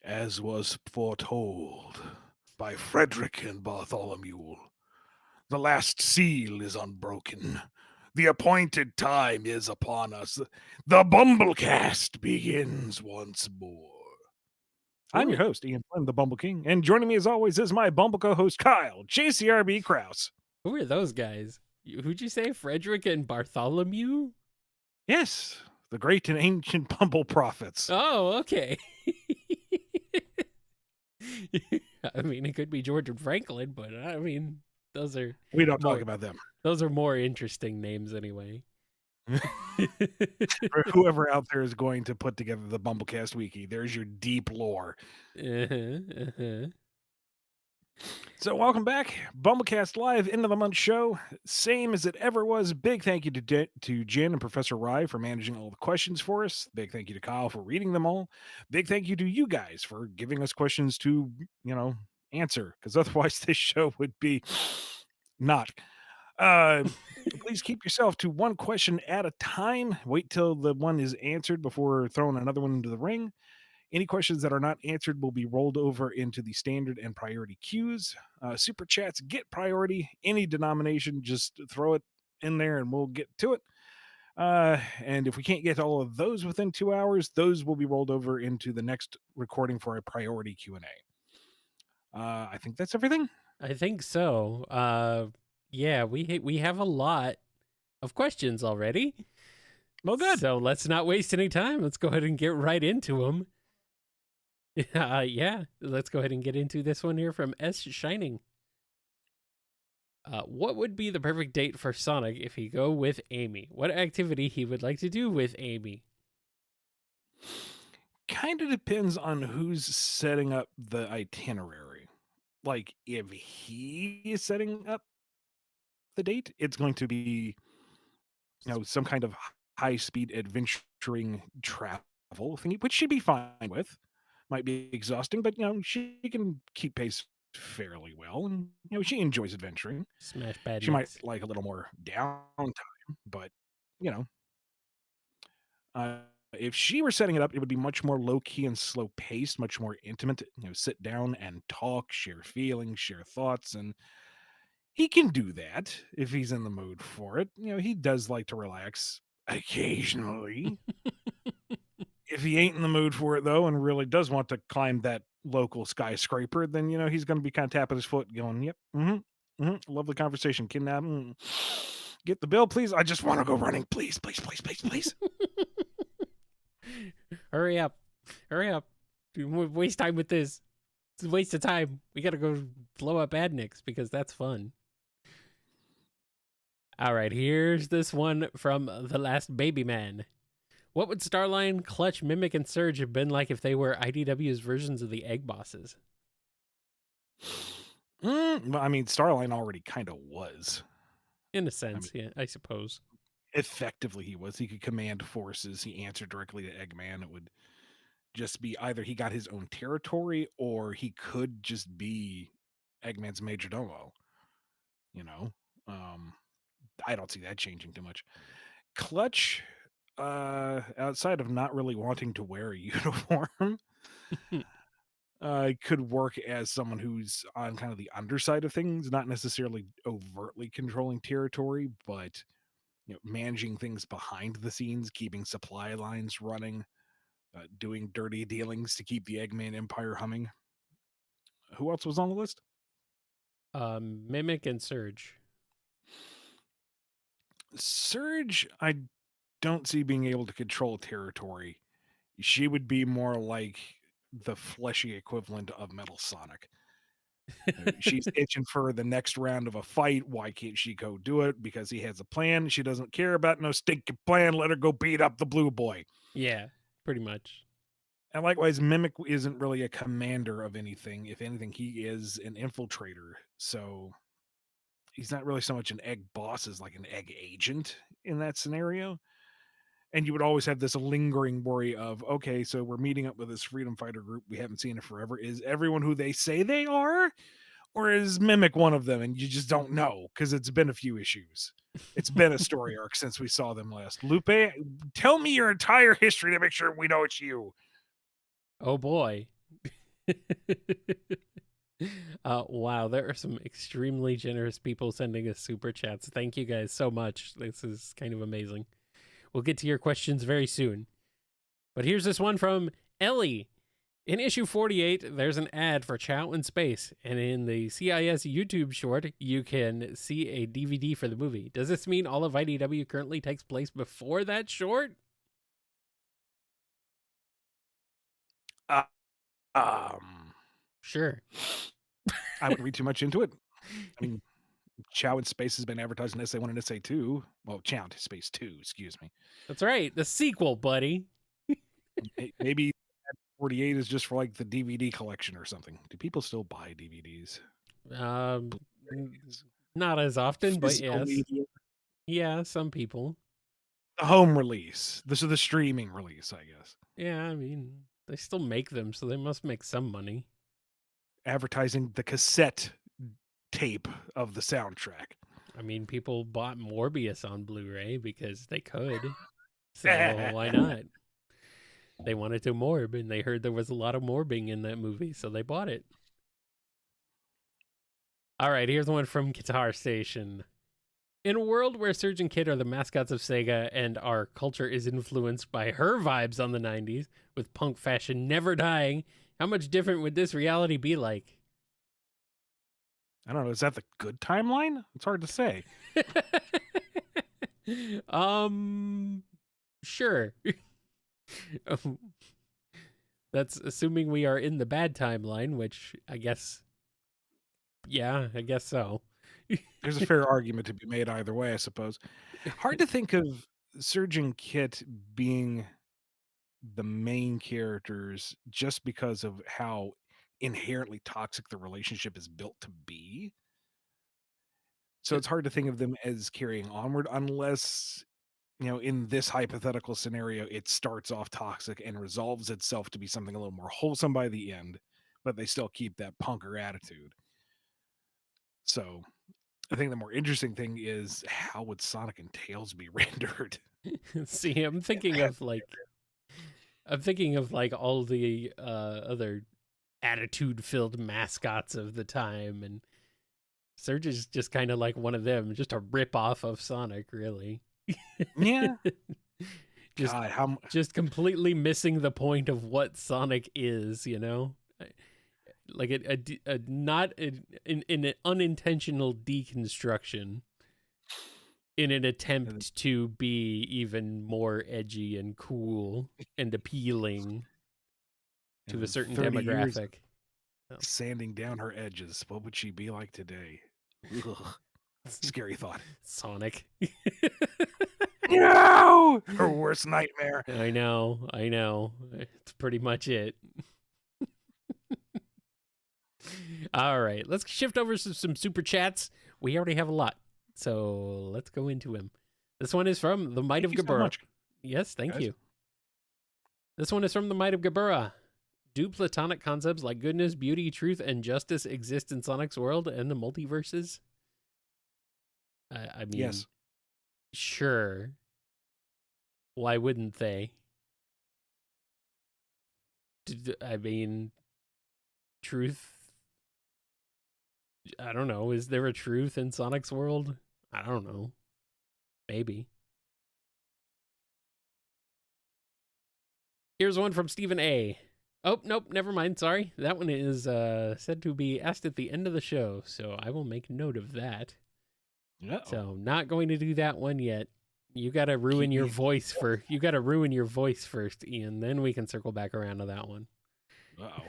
As was foretold by Frederick and Bartholomew, the last seal is unbroken. The appointed time is upon us. The BumbleKast begins once more. I'm your Ooh, host, Ian Flynn, the Bumble King, and joining me as always is my Bumble co-host, Kyle, JCRB Crouse. who are those guys? Who'd you say? Frederick and Bartholomew? Yes, the great and ancient Bumble prophets. Oh, okay. I mean, it could be George and Franklin, but I mean, those are We don't talk more about them. more interesting names anyway. For whoever out there is going to put together the BumbleKast wiki, there's your deep lore. Uh-huh, uh-huh. So welcome back, BumbleKast Live end of the month show, same as it ever was. Big thank you to Jen and Professor Rye for managing all the questions for us. Big thank you to Kyle for reading them all. Big thank you to you guys for giving us questions to answer, because otherwise this show would be not. Uh, please keep yourself to one question at a time. Wait till the one is answered before throwing another one into the ring. Any questions that are not answered will be rolled over into the standard and priority queues. Super chats get priority. Any denomination, just throw it in there and we'll get to it. And if we can't get all of those within 2 hours, those will be rolled over into the next recording for a priority Q&A. I think that's everything. I think so. Yeah, we have a lot of questions already. Well, good. So let's not waste any time. Let's go ahead and get right into them. Yeah, let's go ahead and get into this one here from S Shining. What would be the perfect date for Sonic if he go with Amy? What activity he would like to do with Amy? Kind of depends on who's setting up the itinerary. Like, if he is setting up the date, it's going to be some kind of high speed adventuring travel thingy, which she'd be fine with. Might be exhausting, but she can keep pace fairly well, and she enjoys adventuring. Smash She might Badniks. like a little more downtime, but you know, if she were setting it up, it would be much more low key and slow paced, much more intimate. Sit down and talk, share feelings, share thoughts, and he can do that if he's in the mood for it. He does like to relax occasionally. If he ain't in the mood for it though, and really does want to climb that local skyscraper, then he's going to be kind of tapping his foot, going, "Yep, lovely conversation, kidnap. Get the bill, please. I just want to go running, please, please, please, please, please." Hurry up. Hurry up. Waste time with this. It's a waste of time. We gotta go blow up Badniks because that's fun. All right, here's this one from The Last Baby Man. What would Starline, Clutch, Mimic, and Surge have been like if they were IDW's versions of the Egg Bosses? Well, I mean, Starline already kind of was. In a I sense, mean, yeah, I suppose. effectively, he was. He could command forces. He answered directly to Eggman. It would just be either he got his own territory or he could just be Eggman's major domo. You know, um, I don't see that changing too much. Clutch, outside of not really wanting to wear a uniform, could work as someone who's on kind of the underside of things, not necessarily overtly controlling territory, but managing things behind the scenes, keeping supply lines running, doing dirty dealings to keep the Eggman empire humming. Who else was on the list? Mimic and Surge. Surge, I don't see being able to control territory. She would be more like the fleshy equivalent of Metal Sonic. She's itching for the next round of a fight. Why can't she go do it? Because he has a plan. She doesn't care about no stinking plan. Let her go beat up the blue boy. Yeah, pretty much. And likewise, Mimic isn't really a commander of anything. If anything, he is an infiltrator. So he's not really so much an egg boss as like an egg agent in that scenario. And you would always have this lingering worry of, okay, so we're meeting up with this freedom fighter group we haven't seen in forever. Is everyone who they say they are? Or is Mimic one of them? And you just don't know because it's been a few issues. It's been a story arc since we saw them last. Lupe, tell me your entire history to make sure we know it's you. Oh boy. Wow, there are some extremely generous people sending us super chats. Thank you guys so much. This is kind of amazing. We'll get to your questions very soon. But here's this one from Ellie. In issue 48, there's an ad for Chow in Space, and in the CIS YouTube short, you can see a DVD for the movie. Does this mean all of IDW currently takes place before that short? Uh, um, Sure. I wouldn't read too much into it. I mean, Chow in Space has been advertised in SA1 and SA2. Well, Chow in Space 2, excuse me. That's right. The sequel, buddy. Maybe 48 is just for like the DVD collection or something. Do people still buy DVDs? Um, not as often, but Physical yes. media? Yeah, some people. The home release. This is the streaming release, I guess. Yeah, I mean, they still make them, so they must make some money. Advertising the cassette tape of the soundtrack. I mean, people bought Morbius on Blu-ray because they could. So why not? They wanted to morb, and they heard there was a lot of morbing in that movie, so they bought it. All right, here's one from Guitar Station. In a world where Surge and Kid are the mascots of Sega and our culture is influenced by her vibes on the 90s, with punk fashion never dying, how much different would this reality be like? I don't know. Is that the good timeline? It's hard to say. Sure. That's assuming we are in the bad timeline, which I guess, yeah, I guess so. There's a fair argument to be made either way, I suppose. Hard to think of Surge and Kit being the main characters just because of how inherently toxic the relationship is built to be. So it's hard to think of them as carrying onward unless, in this hypothetical scenario, it starts off toxic and resolves itself to be something a little more wholesome by the end, but they still keep that punker attitude. So I think the more interesting thing is how would Sonic and Tails be rendered? See, I'm thinking of like all the other attitude-filled mascots of the time, and Surge is just kind of like one of them, just a rip off of Sonic, really. Yeah. just God, just completely missing the point of what Sonic is, you know? Like in an unintentional deconstruction in an attempt to be even more edgy and cool and appealing to a certain 30 years demographic. sanding down her edges. What would she be like today? Ugh. Scary thought. Sonic. No! Her worst nightmare. I know. It's pretty much it. All right, let's shift over to some super chats. We already have a lot, so let's go into him. This one is from the Might of Gabura. Yes, thank you. This one is from the Might of Gabura. Do platonic concepts like goodness, beauty, truth, and justice exist in Sonic's world and the multiverses? I mean, yes. Sure. Why wouldn't they? I mean, truth. I don't know. Is there a truth in Sonic's world? I don't know. Maybe. Here's one from Stephen A. Oh, nope, never mind. Sorry. That one is said to be asked at the end of the show, so I will make note of that. Uh-oh. So, not going to do that one yet. You got to ruin your voice first. You got to ruin your voice first, Ian. Then we can circle back around to that one. Uh-oh.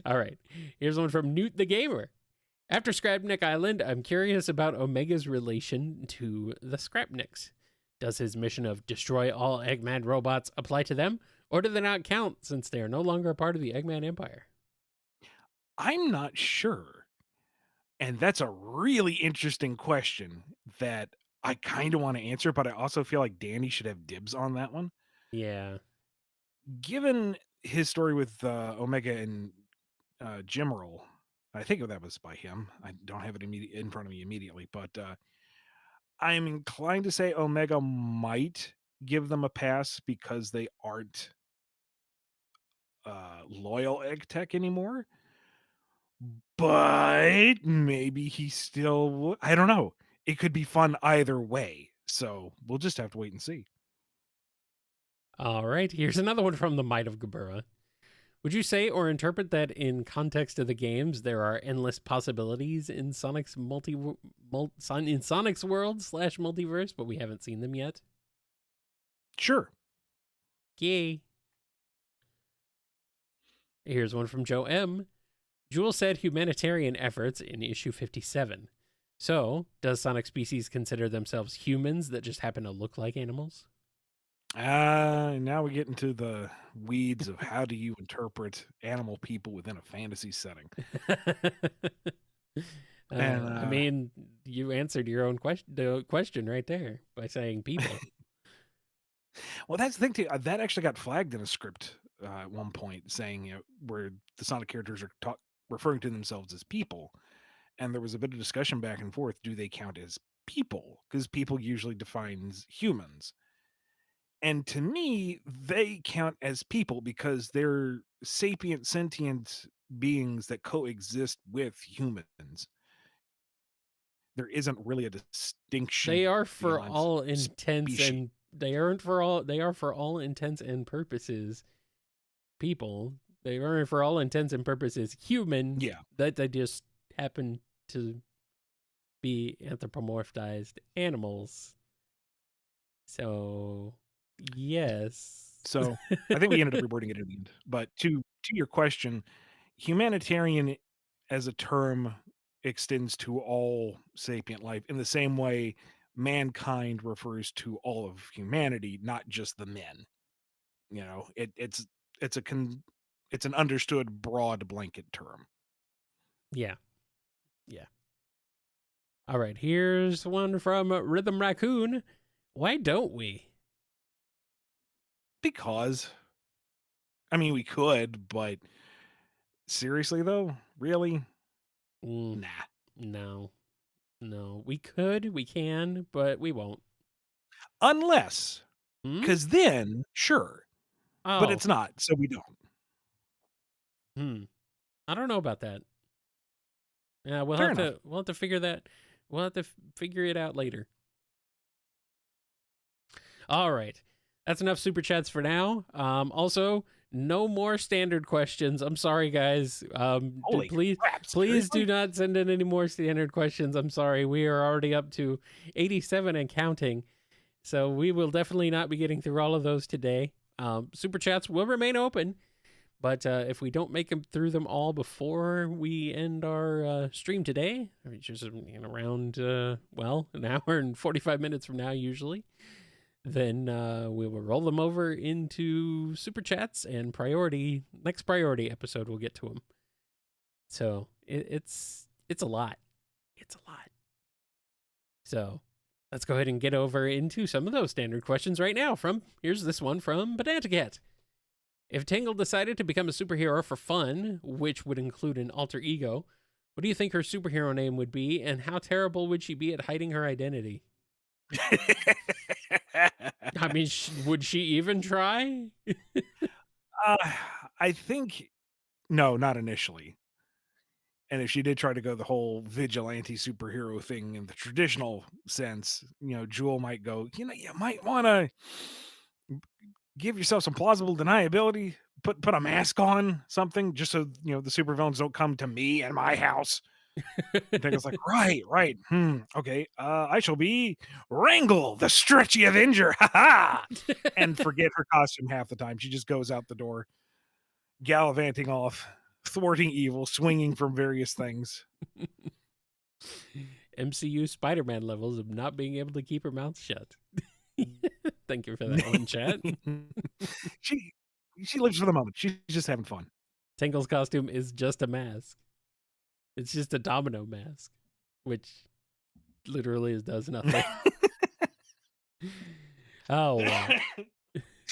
All right. Here's one from Newt the Gamer. After Scrapnik Island, I'm curious about Omega's relation to the Scrapniks. Does his mission of destroy all Eggman robots apply to them, or do they not count since they are no longer a part of the Eggman Empire? I'm not sure. And that's a really interesting question that I kind of want to answer, but I also feel like Danny should have dibs on that one. Yeah. Given his story with Omega and Jimerl, I think that was by him. I don't have it in front of me immediately, but I'm inclined to say Omega might give them a pass because they aren't loyal egg tech anymore. But maybe he still I don't know. It could be fun either way. So we'll just have to wait and see. All right, here's another one from the Might of Gabura. Would you say or interpret that in context of the games, there are endless possibilities in Sonic's Sonic's world / multiverse, but we haven't seen them yet? Sure. Yay! Here's one from Joe M. Jewel said humanitarian efforts in issue 57. So, does Sonic species consider themselves humans that just happen to look like animals? Now we get into the weeds of how do you interpret animal people within a fantasy setting. And I mean, you answered your own question right there by saying people. well, that's the thing too. That actually got flagged in a script at one point, saying where the Sonic characters are referring to themselves as people, and there was a bit of discussion back and forth. Do they count as people? Because people usually defines humans, and to me, they count as people because they're sapient, sentient beings that coexist with humans. There isn't really a They distinction are for beyond all intents species. and they are for all intents and purposes people. They are for all intents and purposes human. Yeah. That they just happen to be anthropomorphized animals. So yes. So I think we ended up rewording it in the end. But to your question, humanitarian as a term extends to all sapient life in the same way mankind refers to all of humanity, not just the men. It's it's an understood broad blanket term. Yeah. Yeah. All right, here's one from Rhythm Raccoon. Why don't we? Because I mean we could, but seriously though, really? Mm, Nah. no. No. We could, we can, but we won't. Unless, Hmm? because then, sure. But Oh. it's not, so we don't. I don't know about that. Yeah, Fair enough. we'll have to figure that we'll have to figure it out later. All right. That's enough super chats for now. Also, no more standard questions. I'm sorry, guys. Holy Please, crap! please do Seriously? not send in any more standard questions. I'm sorry. We are already up to 87 and counting. So we will definitely not be getting through all of those today. Super chats will remain open. But if we don't make them through them all before we end our stream today, which is in around, an hour and 45 minutes from now, usually, then we will roll them over into super chats and next priority episode, we'll get to them. So it's a lot. It's a lot. So let's go ahead and get over into some of those standard questions right now. Here's this one from Banana Cat. If Tangle decided to become a superhero for fun, which would include an alter ego, what do you think her superhero name would be, and how terrible would she be at hiding her identity? I mean, would she even try? uh, I think no, not initially. And if she did try to go the whole vigilante superhero thing in the traditional sense, Jewel might go, you might want to give yourself some plausible deniability, put a mask on something just so, the supervillains don't come to me and my house. And Tangle's like, right. Okay. I shall be Wrangle, the stretchy Avenger. Ha ha! And forget her costume half the time. She just goes out the door, gallivanting off, thwarting evil, swinging from various things. MCU Spider-Man levels of not being able to keep her mouth shut. Thank you for that one, chat. She lives for the moment. She's just having fun. Tangle's costume is just a mask. It's just a domino mask, which literally does nothing. Oh, wow.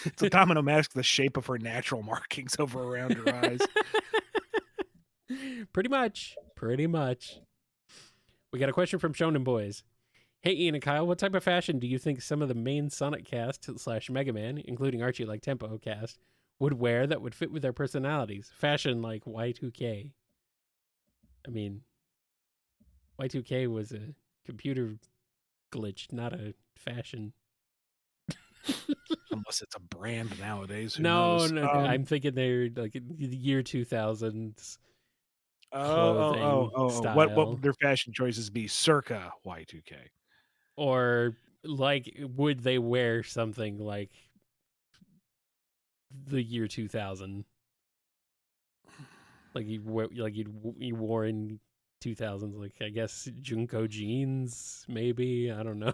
It's a domino mask the shape of her natural markings over around her eyes. Pretty much. We got a question from Shonen Boys. Hey, Ian and Kyle, what type of fashion do you think some of the main Sonic cast / Mega Man, including Archie like Tempo cast, would wear that would fit with their personalities. Fashion like Y2K. I mean, Y2K was a computer glitch, not a fashion. Unless it's a brand nowadays, who No, knows? no, I'm thinking they're like the year 2000s clothing What style, would their fashion choices be circa Y2K? or like would they wear something like the year 2000, like you wore in 2000s, like I guess Junko jeans, maybe, I don't know.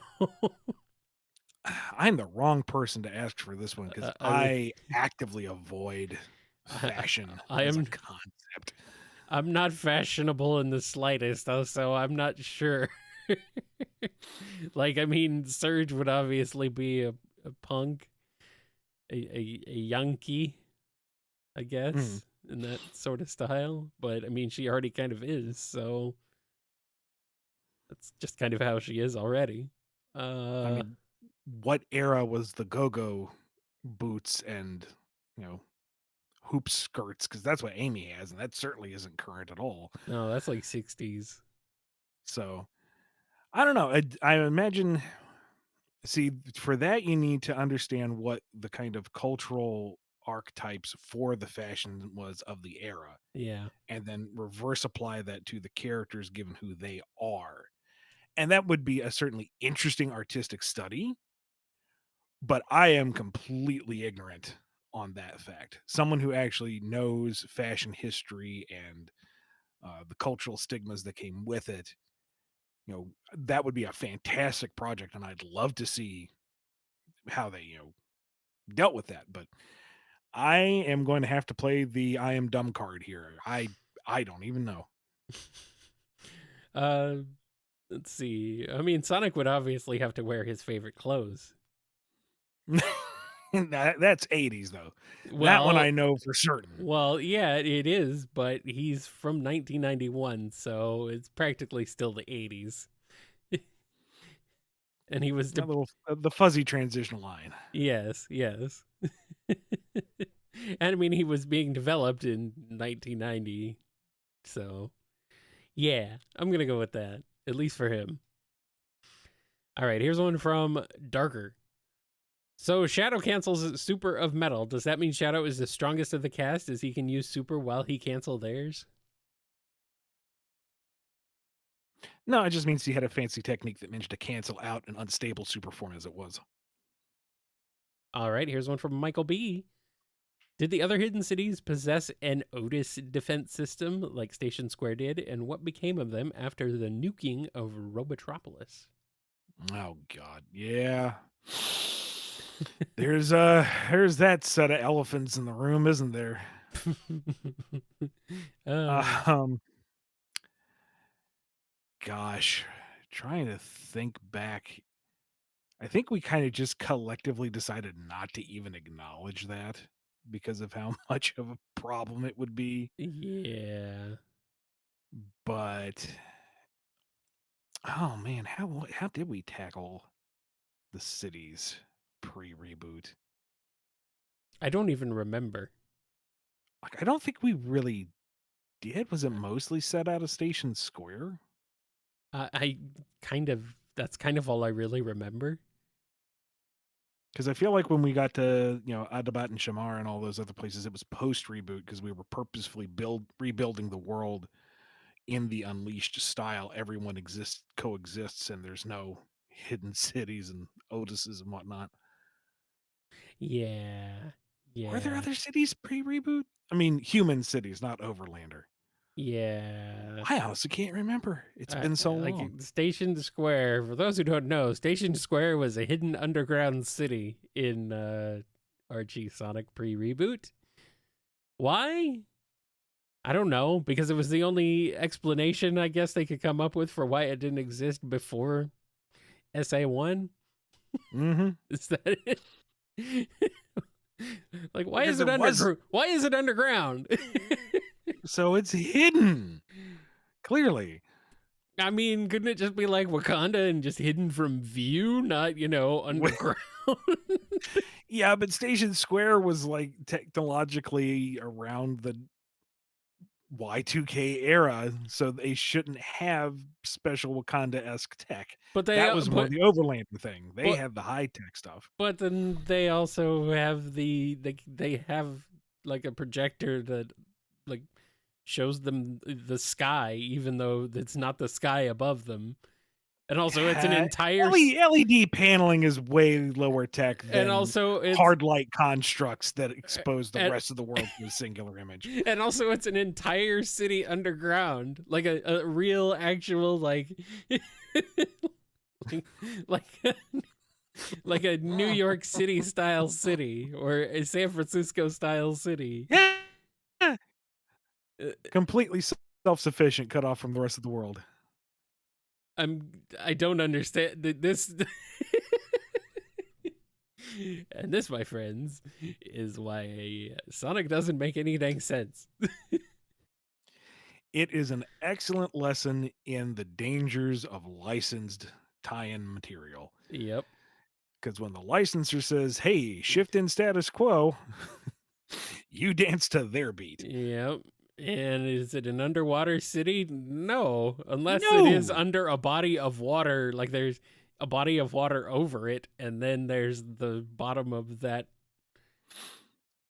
I'm the wrong person to ask for this one because I mean, I actively avoid I, fashion I as a am concept. I'm not fashionable in the slightest, though, so I'm not sure. Like, I mean, Surge would obviously be a punk, a Yankee, I Mm. guess, in that sort of style. But I mean, she already kind of is, so that's just kind of how she is already. I Uh, mean, what era was the go-go boots and, you know, hoop skirts? Because that's what Amy has, and that certainly isn't current at all. no, that's like 60s. So I don't know. I imagine. See, for that, you need to understand what the kind of cultural archetypes for the fashion was of the era, Yeah, and then reverse apply that to the characters given who they are. And that would be a certainly interesting artistic study, but I am completely ignorant on that fact. Someone who actually knows fashion history and the cultural stigmas that came with it, that would be a fantastic project, and I'd love to see how they, dealt with that. But I am going to have to play the I am dumb card here. I don't even know. uh, let's see. I mean, Sonic would obviously have to wear his favorite clothes. That's 80s though. That one Well, I know for certain. Well, yeah, it is, but he's from 1991, so it's practically still the 80s. And he was A little the fuzzy transition line. yes, yes. And I mean, he was being developed in 1990, so yeah, I'm gonna go with that, at least for him. All right, here's one from Darker. So Shadow cancels Super of Metal. Does that mean Shadow is the strongest of the cast, as he can use Super while he cancel theirs? No, it just means he had a fancy technique that managed to cancel out an unstable super form as it was. All right, here's one from Michael B. Did the other hidden cities possess an Otis defense system like Station Square did, and what became of them after the nuking of Robotropolis? Oh god. Yeah. There's that set of elephants in the room, isn't there? uh, Um gosh, trying to think back. I think we kind of just collectively decided not to even acknowledge that because of how much of a problem it would be. yeah. But oh man, how did we tackle the cities pre-reboot? I don't even remember. Like I don't think we really did. Was it mostly set out of Station Square? I kind of, that's kind of all I really remember. Because I feel like when we got to Adabat and Shamar and all those other places, it was post reboot because we were purposefully rebuilding the world in the Unleashed style. Everyone coexists, and there's no hidden cities and Otises and whatnot. Yeah. Were there Yeah. other cities pre-reboot? I mean, human cities, not Overlander. Yeah. I honestly can't remember. It's been so Like long. Station Square, for those who don't know, Station Square was a hidden underground city in Archie Sonic pre-reboot. Why? I don't know, because it was the only explanation I guess they could come up with for why it didn't exist before SA1. Mm-hmm. Is that it? Like, why Because is it it was underground? Why is it underground? so it's hidden. Clearly. I mean, couldn't it just be like Wakanda and just hidden from view, not, underground? Yeah, but Station Square was like technologically around the Y2K era, so they shouldn't have special Wakanda-esque tech. But they That was more but the Overlander thing. They but had the high tech stuff. but then they also have they have like a projector that like shows them the sky, even though it's not the sky above them. And also, it's an entire LED paneling is way lower tech and than also it's hard light constructs that expose the and, rest of the world to a singular image. and also it's an entire city underground, like a real actual like like like a New York City style city or a San Francisco style city. Yeah, Uh, completely self-sufficient, cut off from the rest of the world. I don't understand this. And this, my friends, is why Sonic doesn't make any dang sense. It is an excellent lesson in the dangers of licensed tie-in material. Yep. Because when the licensor says, "Hey, shift in status quo," you dance to their beat. Yep. And is it an underwater city? No, unless it is No, under a body of water. Like there's a body of water over it, and then there's the bottom of that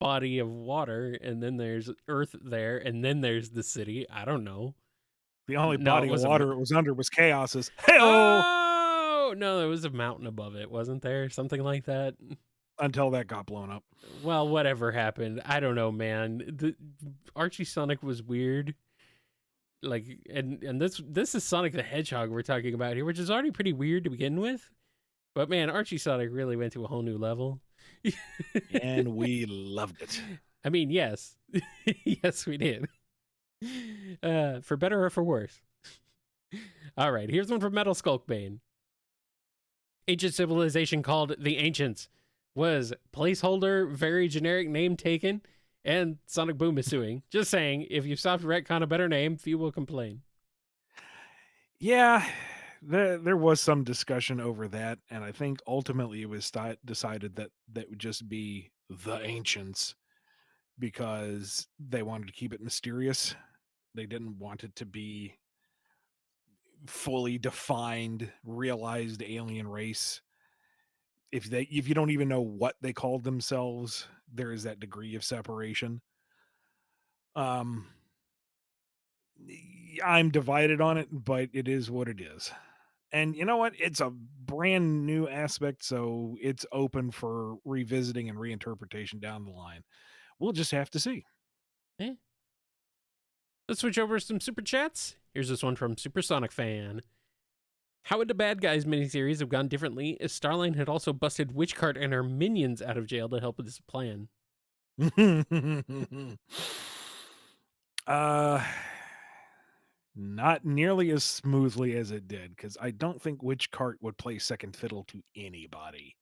body of water, and then there's Earth there, and then there's the city. I don't know. the only No, it body of was water it was under was Chaos's. Hey-oh! Oh no, there was a mountain above it, wasn't there? Something like that. Until that got blown up. Well, whatever happened, I don't know, man. The Archie Sonic was weird. Like, and this is Sonic the Hedgehog we're talking about here, which is already pretty weird to begin with. But man, Archie Sonic really went to a whole new level. And we loved it. I mean, yes, yes, we did. For better or for worse. All right, here's one from Metal Skulkbane. Ancient civilization called the Ancients was placeholder, very generic name taken, and Sonic Boom is suing. Just saying, if you stopped retcon a better name, few will complain. Yeah, there was some discussion over that, and I think ultimately it was decided that that would just be the Ancients because they wanted to keep it mysterious. They didn't want it to be fully defined, realized alien race. If you don't even know what they called themselves, there is that degree of separation. Um, I'm divided on it, but it is what it is. And you know what? It's a brand new aspect, so it's open for revisiting and reinterpretation down the line. We'll just have to see. Eh. Let's switch over to some super chats. Here's this one from Supersonic Fan. How would the Bad Guys miniseries have gone differently if Starline had also busted Witchcart and her minions out of jail to help with this plan? uh Not nearly as smoothly as it did, because I don't think Witchcart would play second fiddle to anybody.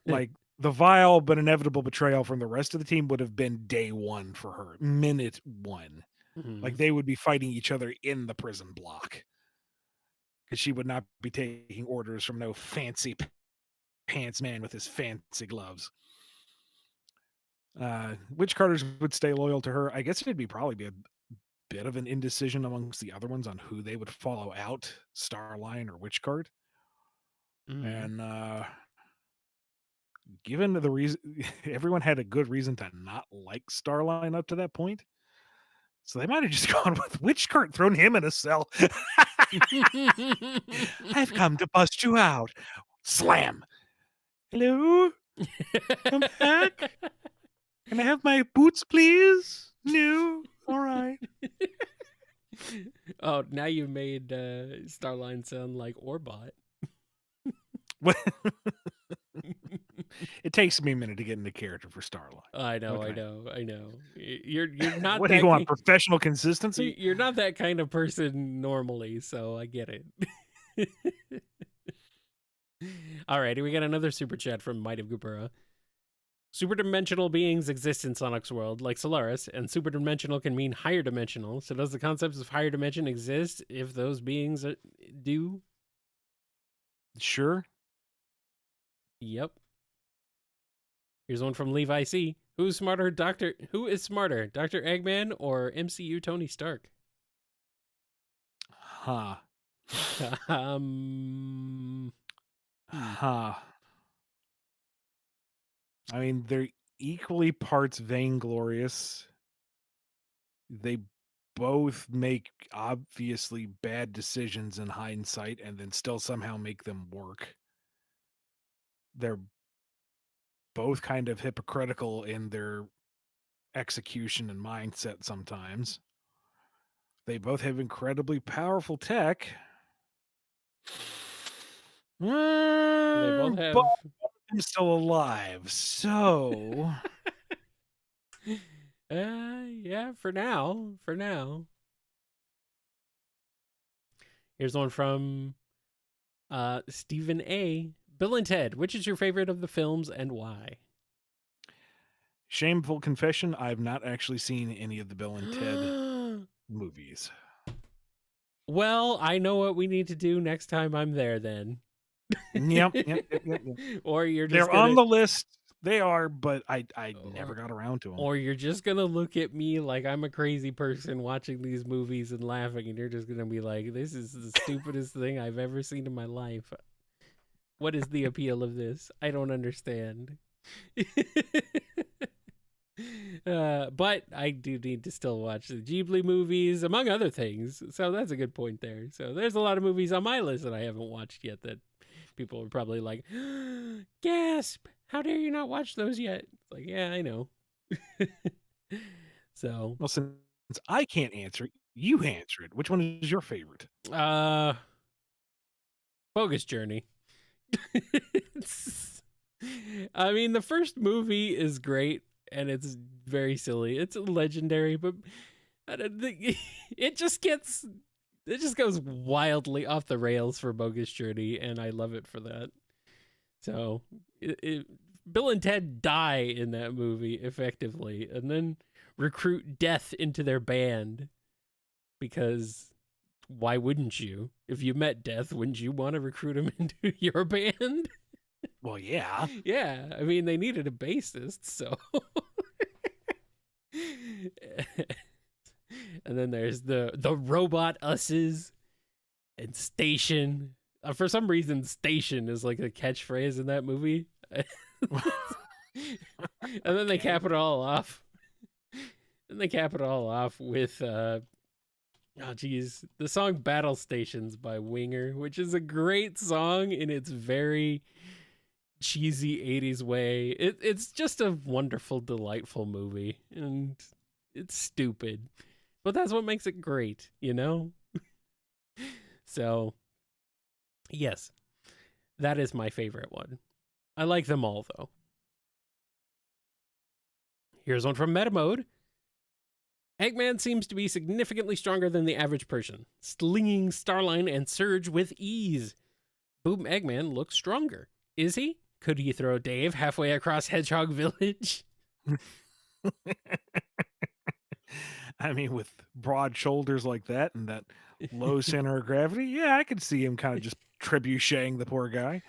Like, the vile but inevitable betrayal from the rest of the team would have been day one for her, minute one. Like, they would be fighting each other in the prison block. Because she would not be taking orders from no fancy pants man with his fancy gloves. Which Carters would stay loyal to her? I guess it'd probably be a bit of an indecision amongst the other ones on who they would follow out, Starline or Witchcard. And given the reason, everyone had a good reason to not like Starline up to that point. So they might have just gone with Witchcart, thrown him in a cell. I've come to bust you out. Slam. Hello? Come back? Can I have my boots, please? No? All right. Oh, now you made Starline sound like Orbot. It takes me a minute to get into character for Starline. I know. You're not. What do you want? Professional consistency? You're not that kind of person normally, so I get it. All righty, we got another super chat from Might of Gupura. Superdimensional beings exist in Sonic's world, like Solaris, and superdimensional can mean higher dimensional. So does the concept of higher dimension exist if those beings do? Sure. Yep. Here's one from Levi C. Who is smarter, Dr. Eggman or MCU Tony Stark? Huh. um. Huh. I mean, they're equally parts vainglorious. They both make obviously bad decisions in hindsight and then still somehow make them work. They're both kind of hypocritical in their execution and mindset sometimes. They both have incredibly powerful tech. They both But have. I'm still alive, so Yeah, for now. For now. Here's one from Stephen A. Bill and Ted, which is your favorite of the films and why? shameful confession, I've not actually seen any of the Bill and Ted movies. Well, I know what we need to do next time I'm there then. Yep. Or you're just They're gonna on the list. They are, but I never got around to them. or you're just gonna look at me like I'm a crazy person watching these movies and laughing, and you're just gonna be like, this is the stupidest thing I've ever seen in my life. What is the appeal of this? I don't understand. But I do need to still watch the Ghibli movies, among other things. So that's a good point there. So there's a lot of movies on my list that I haven't watched yet that people are probably like, gasp! How dare you not watch those yet? It's like, yeah, I know. So, Well, since I can't answer it, you answer it. Which one is your favorite? Bogus Journey. I mean, the first movie is great and it's very silly. It's legendary, but I don't think it just goes wildly off the rails for Bogus Journey, and I love it for that. So, Bill and Ted die in that movie effectively, and then recruit Death into their band because why wouldn't you? If you met Death, wouldn't you want to recruit him into your band? Well, yeah. Yeah, I mean they needed a bassist, so. And then there's the robot us's and Station. For some reason, Station is like a catchphrase in that movie. And then they cap it all off. And they cap it all off with the song Battle Stations by Winger, which is a great song in its very cheesy 80s way. It's just a wonderful, delightful movie, and it's stupid, but that's what makes it great, you know? So, yes, that is my favorite one. I like them all, though. Here's one from Metamode. Eggman seems to be significantly stronger than the average person, slinging Starline and Surge with ease. Boom Eggman looks stronger. Is he? Could he throw Dave halfway across Hedgehog Village? I mean, with broad shoulders like that and that low center of gravity, yeah, I could see him kind of just trebucheting the poor guy.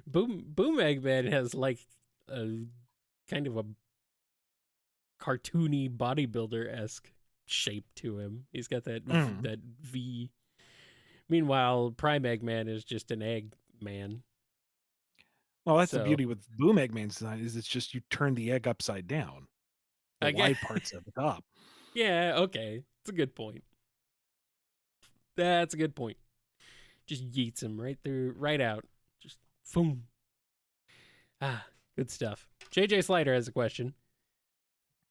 Boom Eggman has like a kind of a cartoony bodybuilder-esque shape to him. He's got that that V. Meanwhile, Prime Eggman is just an egg man. Well, that's the beauty with Boom Eggman's design is it's just you turn the egg upside down. The white part's at the top. Yeah, okay. It's a good point. That's a good point. Just yeets him right through, right out. Just boom. Ah, good stuff. JJ Slider has a question.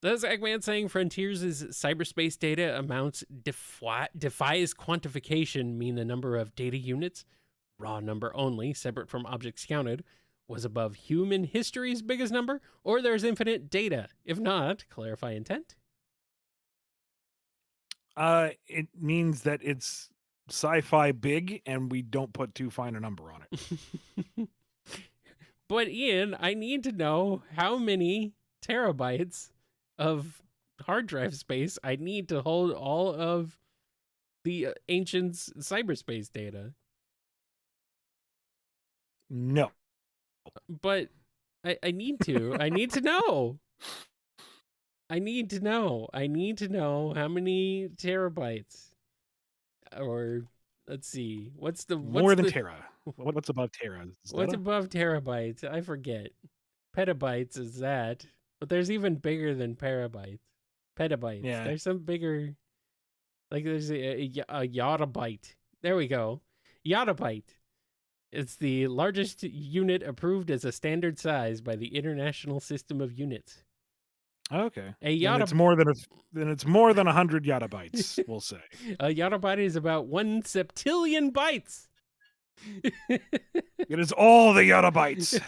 Does Eggman saying Frontiers' cyberspace data amounts defies quantification mean the number of data units, raw number only, separate from objects counted, was above human history's biggest number, or there's infinite data? If not, clarify intent. It means that it's sci-fi big and we don't put too fine a number on it. But Ian, I need to know how many terabytes of hard drive space I need to hold all of the ancient's cyberspace data. No. But I need to. I need to know. I need to know. I need to know how many terabytes. Or let's see. What's More than the tera. What's above tera? what's above terabytes? I forget. Petabytes is that. But there's even bigger than petabytes. Petabytes. Yeah. There's some bigger. Like there's a yottabyte. There we go. Yottabyte. It's the largest unit approved as a standard size by the International System of Units. Okay. A Then it's more than 100 yottabytes, we'll say. A yottabyte is about 1 septillion bytes. It is all the yottabytes.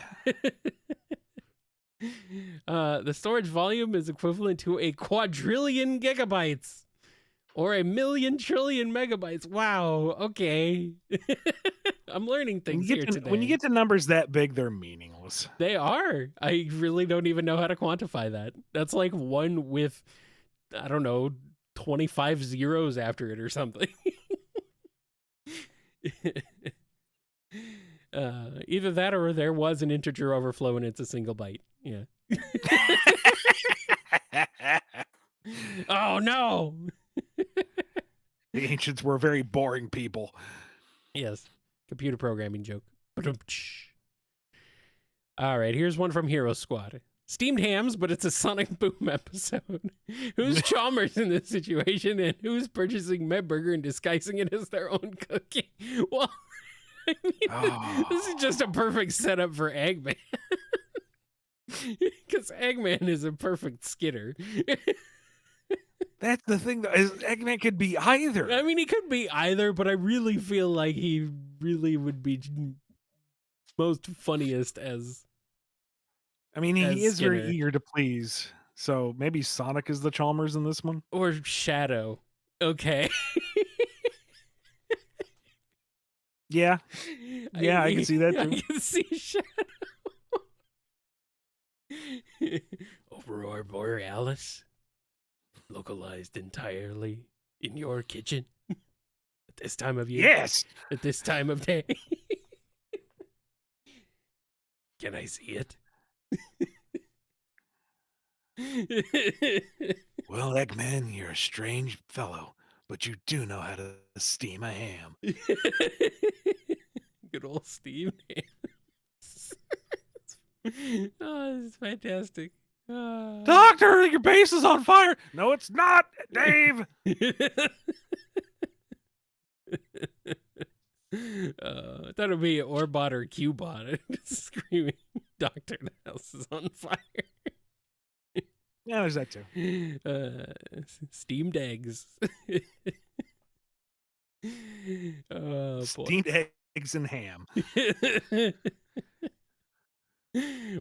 The storage volume is equivalent to a quadrillion gigabytes or a million trillion megabytes. Wow. Okay. I'm learning things here today. When you get to numbers that big, they're meaningless. They are. I really don't even know how to quantify that. That's like one with, I don't know, 25 zeros after it or something. Either that or there was an integer overflow and it's a single byte. Yeah. Oh, no. The ancients were very boring people. Yes. Computer programming joke. All right, here's one from Hero Squad. Steamed hams, but it's a Sonic Boom episode. Who's Chalmers in this situation, and who's purchasing Medburger and disguising it as their own cookie? Well, I mean, this is just a perfect setup for Eggman. Because Eggman is a perfect skidder. That's the thing, though. Eggman could be either. I mean, he could be either, but I really feel like he really would be most funniest as. I mean, he is Skinner. very eager to please. So maybe Sonic is the Chalmers in this one? Or Shadow. Okay. Yeah. Yeah, I can see that too. I can see Shadow. Aurora Borealis. Localized entirely in your kitchen. At this time of year. Yes. At this time of day. Can I see it? Well, Eggman, you're a strange fellow, but you do know how to steam a ham. Good old Steve. Oh, this is fantastic. Doctor, your base is on fire. No, it's not, Dave. I thought it'd be Orbot or Qbot screaming, Doctor, the house is on fire. Yeah, there's that too. Steamed eggs. Oh, boy. Steamed eggs and ham.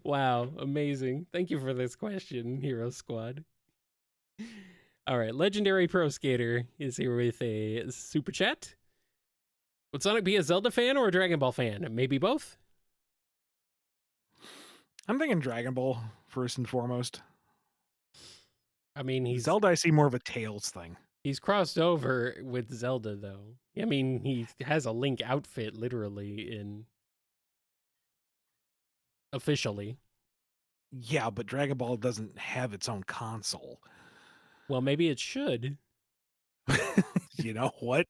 Wow, amazing. Thank you for this question, Hero Squad. All right, Legendary Pro Skater is here with a super chat. Would Sonic be a Zelda fan or a Dragon Ball fan? Maybe both? I'm thinking Dragon Ball first and foremost. I mean, Zelda, I see more of a Tails thing. He's crossed over with Zelda, though. I mean, he has a Link outfit, literally, officially. Yeah, but Dragon Ball doesn't have its own console. Well, maybe it should. You know what?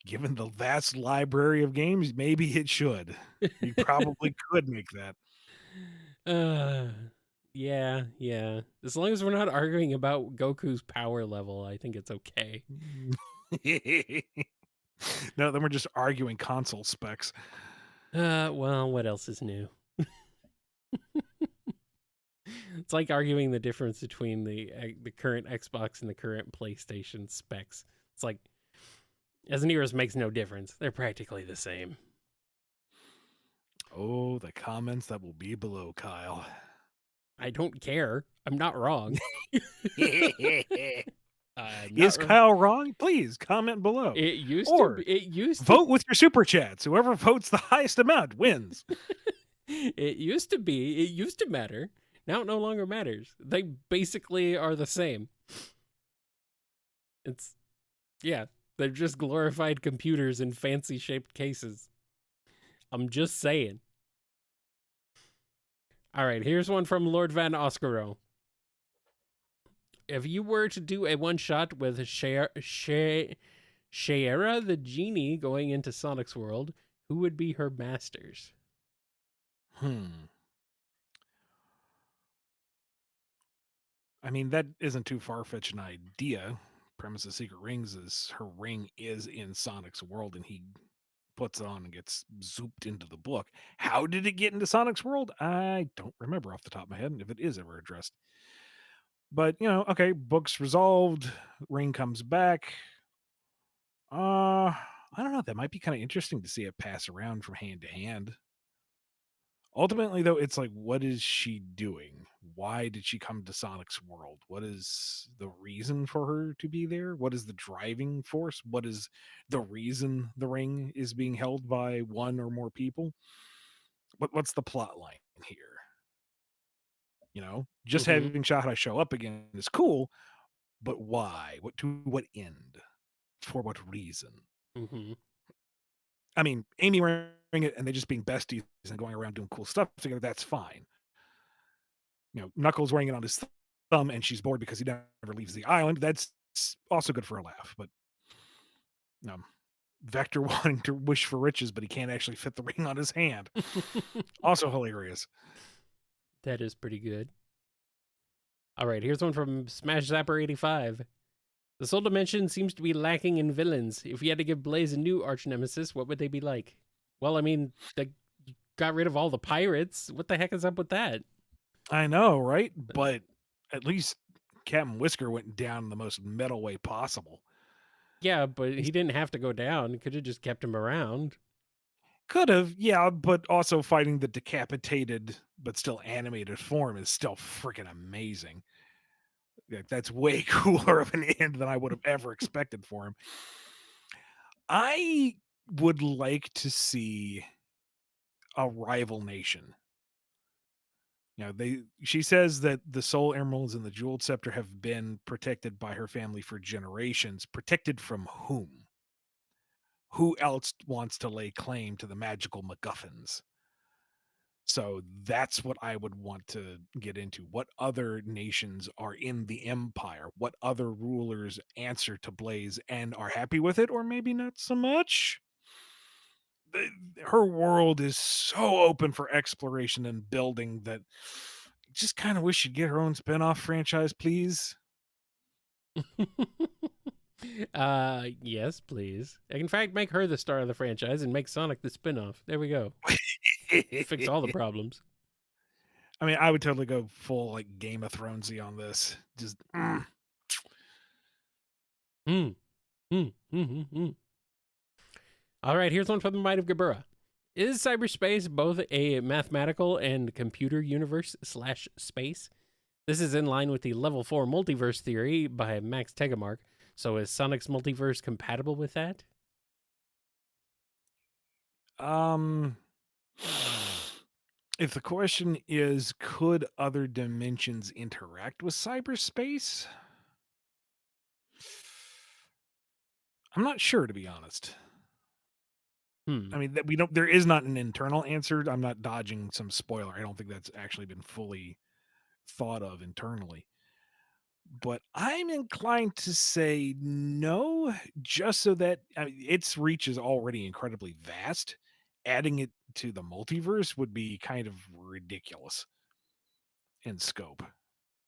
Given the vast library of games, maybe it should. You probably could make that. Yeah. As long as we're not arguing about Goku's power level, I think it's okay. No, then we're just arguing console specs. Well, what else is new? It's like arguing the difference between the current Xbox and the current PlayStation specs. It's like, as near as makes no difference. They're practically the same. Oh, the comments that will be below, Kyle. I don't care. I'm not wrong. Is Kyle wrong? Please comment below. It used to vote with your super chats. Whoever votes the highest amount wins. It used to be. It used to matter. Now it no longer matters. They basically are the same. It's yeah. They're just glorified computers in fancy shaped cases. I'm just saying. All right, here's one from Lord Van Oscaro. If you were to do a one shot with Shayera the genie going into Sonic's world, who would be her masters? I mean, that isn't too far-fetched an idea. Premise of Secret Rings is her ring is in Sonic's world and he puts it on and gets zooped into the book. How did it get into Sonic's world? I don't remember off the top of my head if it is ever addressed. But, okay, book's resolved, ring comes back. I don't know. That might be kind of interesting to see it pass around from hand to hand. Ultimately, though, it's like, what is she doing? Why did she come to Sonic's world? What is the reason for her to be there? What is the driving force? What is the reason the ring is being held by one or more people? What's the plot line here? Just Mm-hmm. having Shahada show up again is cool, but why? To what end? For what reason? Mm-hmm. I mean, Amy wearing it and they just being besties and going around doing cool stuff together, that's fine. Knuckles wearing it on his thumb and she's bored because he never leaves the island. That's also good for a laugh. But Vector wanting to wish for riches, but he can't actually fit the ring on his hand. Also hilarious. That is pretty good. All right, here's one from Smash Zapper 85. The Soul Dimension seems to be lacking in villains. If you had to give Blaze a new arch nemesis, what would they be like? Well, I mean, they got rid of all the pirates. What the heck is up with that? I know, right? But at least Captain Whisker went down in the most metal way possible. Yeah, but he didn't have to go down. Could have just kept him around. Could have, yeah, but also fighting the decapitated but still animated form is still freaking amazing. That's way cooler of an end than I would have ever expected for him. I would like to see a rival nation. She says that the soul emeralds and the jeweled scepter have been protected by her family for generations. Protected from whom? Who else wants to lay claim to the magical MacGuffins? So that's what I would want to get into. What other nations are in the empire? What other rulers answer to Blaze and are happy with it, or maybe not so much? Her world is so open for exploration and building that just kind of wish she'd get her own spin-off franchise, please. Yes, please. In fact, make her the star of the franchise and make Sonic the spin-off. There we go. Fix all the problems. I mean, I would totally go full like Game of Thronesy on this. Just Mm. Mm. Mm. All right, here's one from the Might of Gabura. Is cyberspace both a mathematical and computer universe slash space? This is in line with the level 4 multiverse theory by Max Tegmark. So is Sonic's multiverse compatible with that? If the question is, could other dimensions interact with cyberspace? I'm not sure, to be honest. I mean, that we don't. There is not an internal answer. I'm not dodging some spoiler. I don't think that's actually been fully thought of internally. But I'm inclined to say no, just so that its reach is already incredibly vast. Adding it to the multiverse would be kind of ridiculous in scope.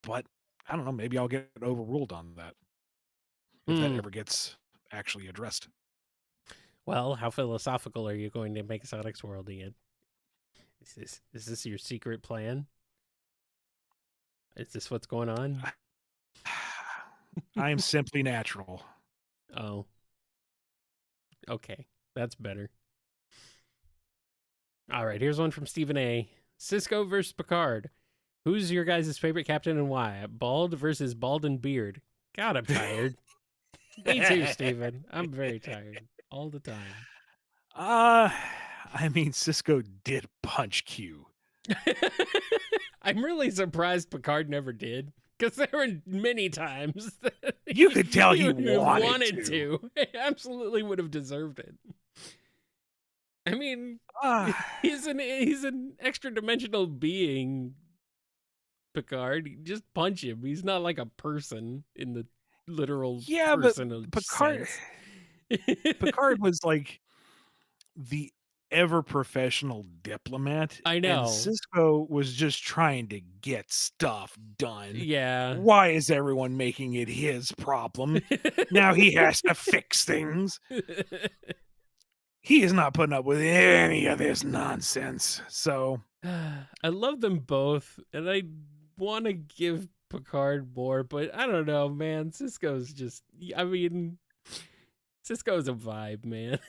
But I don't know. Maybe I'll get overruled on that if that Hmm. ever gets actually addressed. Well, how philosophical are you going to make Sonic's world again? Is this your secret plan? Is this what's going on? I am simply natural. Oh, okay. That's better. All right, here's one from Stephen A. Cisco versus Picard. Who's your guys' favorite captain and why? Bald versus bald and beard. God, I'm tired. Me too, Steven. I'm very tired all the time. Uh, I mean, Cisco did punch Q. I'm really surprised Picard never did, because there were many times that You could tell he would have wanted wanted to. to. He absolutely would have deserved it. I mean, Ah, he's an extra dimensional being, Picard. Just punch him. He's not like a person in the literal yeah, but personal Picard sense. Picard was like the ever professional diplomat, I and know. Cisco was just trying to get stuff done. Yeah. Why is everyone making it his problem? Now he has to fix things. He is not putting up with any of this nonsense. So, I love them both, and I want to give Picard more, but I don't know, man. Cisco's just, I mean, Cisco's a vibe, man.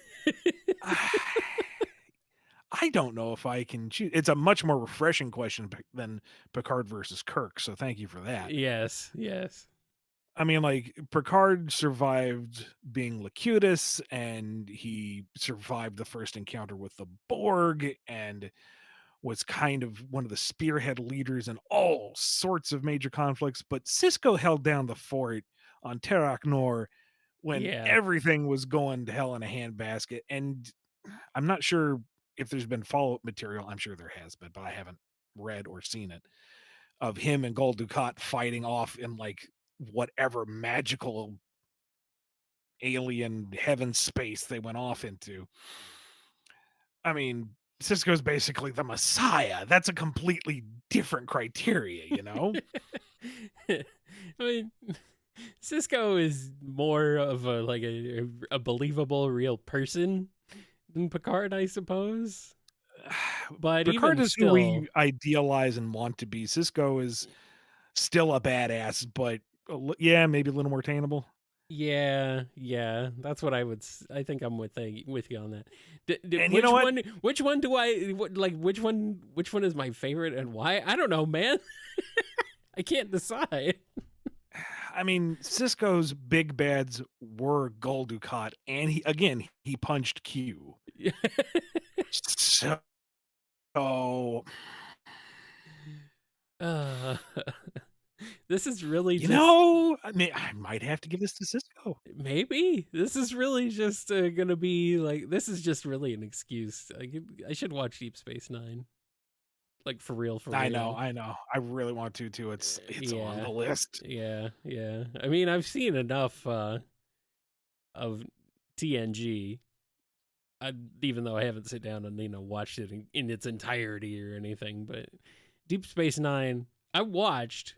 I don't know if I can choose. It's a much more refreshing question than Picard versus Kirk. So, thank you for that. Yes, yes. I mean, like, Picard survived being Locutus, and he survived the first encounter with the Borg, and was kind of one of the spearhead leaders in all sorts of major conflicts. But Cisco held down the fort on Terok Nor when Yeah. everything was going to hell in a handbasket. And I'm not sure if there's been follow-up material. I'm sure there has been, but I haven't read or seen it, of him and Gul Dukat fighting off in like whatever magical alien heaven space they went off into. I mean, Cisco's basically the Messiah. That's a completely different criteria, you know? I mean, Cisco is more of a like a believable real person than Picard, I suppose. But Picard even is who still, we idealize and want to be. Cisco is still a badass, but yeah, maybe a little more attainable. yeah, that's what I would. I think I'm with you on that. And you know what? Which one do I like? Which one is my favorite and why? I don't know, man. I can't decide. I mean, Cisco's big bads were Gul Dukat, and he punched Q. So uh, this is really you just know, I mean, I might have to give this to Cisco. maybe this is really just gonna be like this is just really an excuse. I should watch Deep Space Nine, like for real, for I know, real. I know. I really want to too. It's on Yeah, the list. yeah. I mean, I've seen enough of TNG. Even though I haven't sit down and watched it in its entirety or anything, but Deep Space Nine I watched,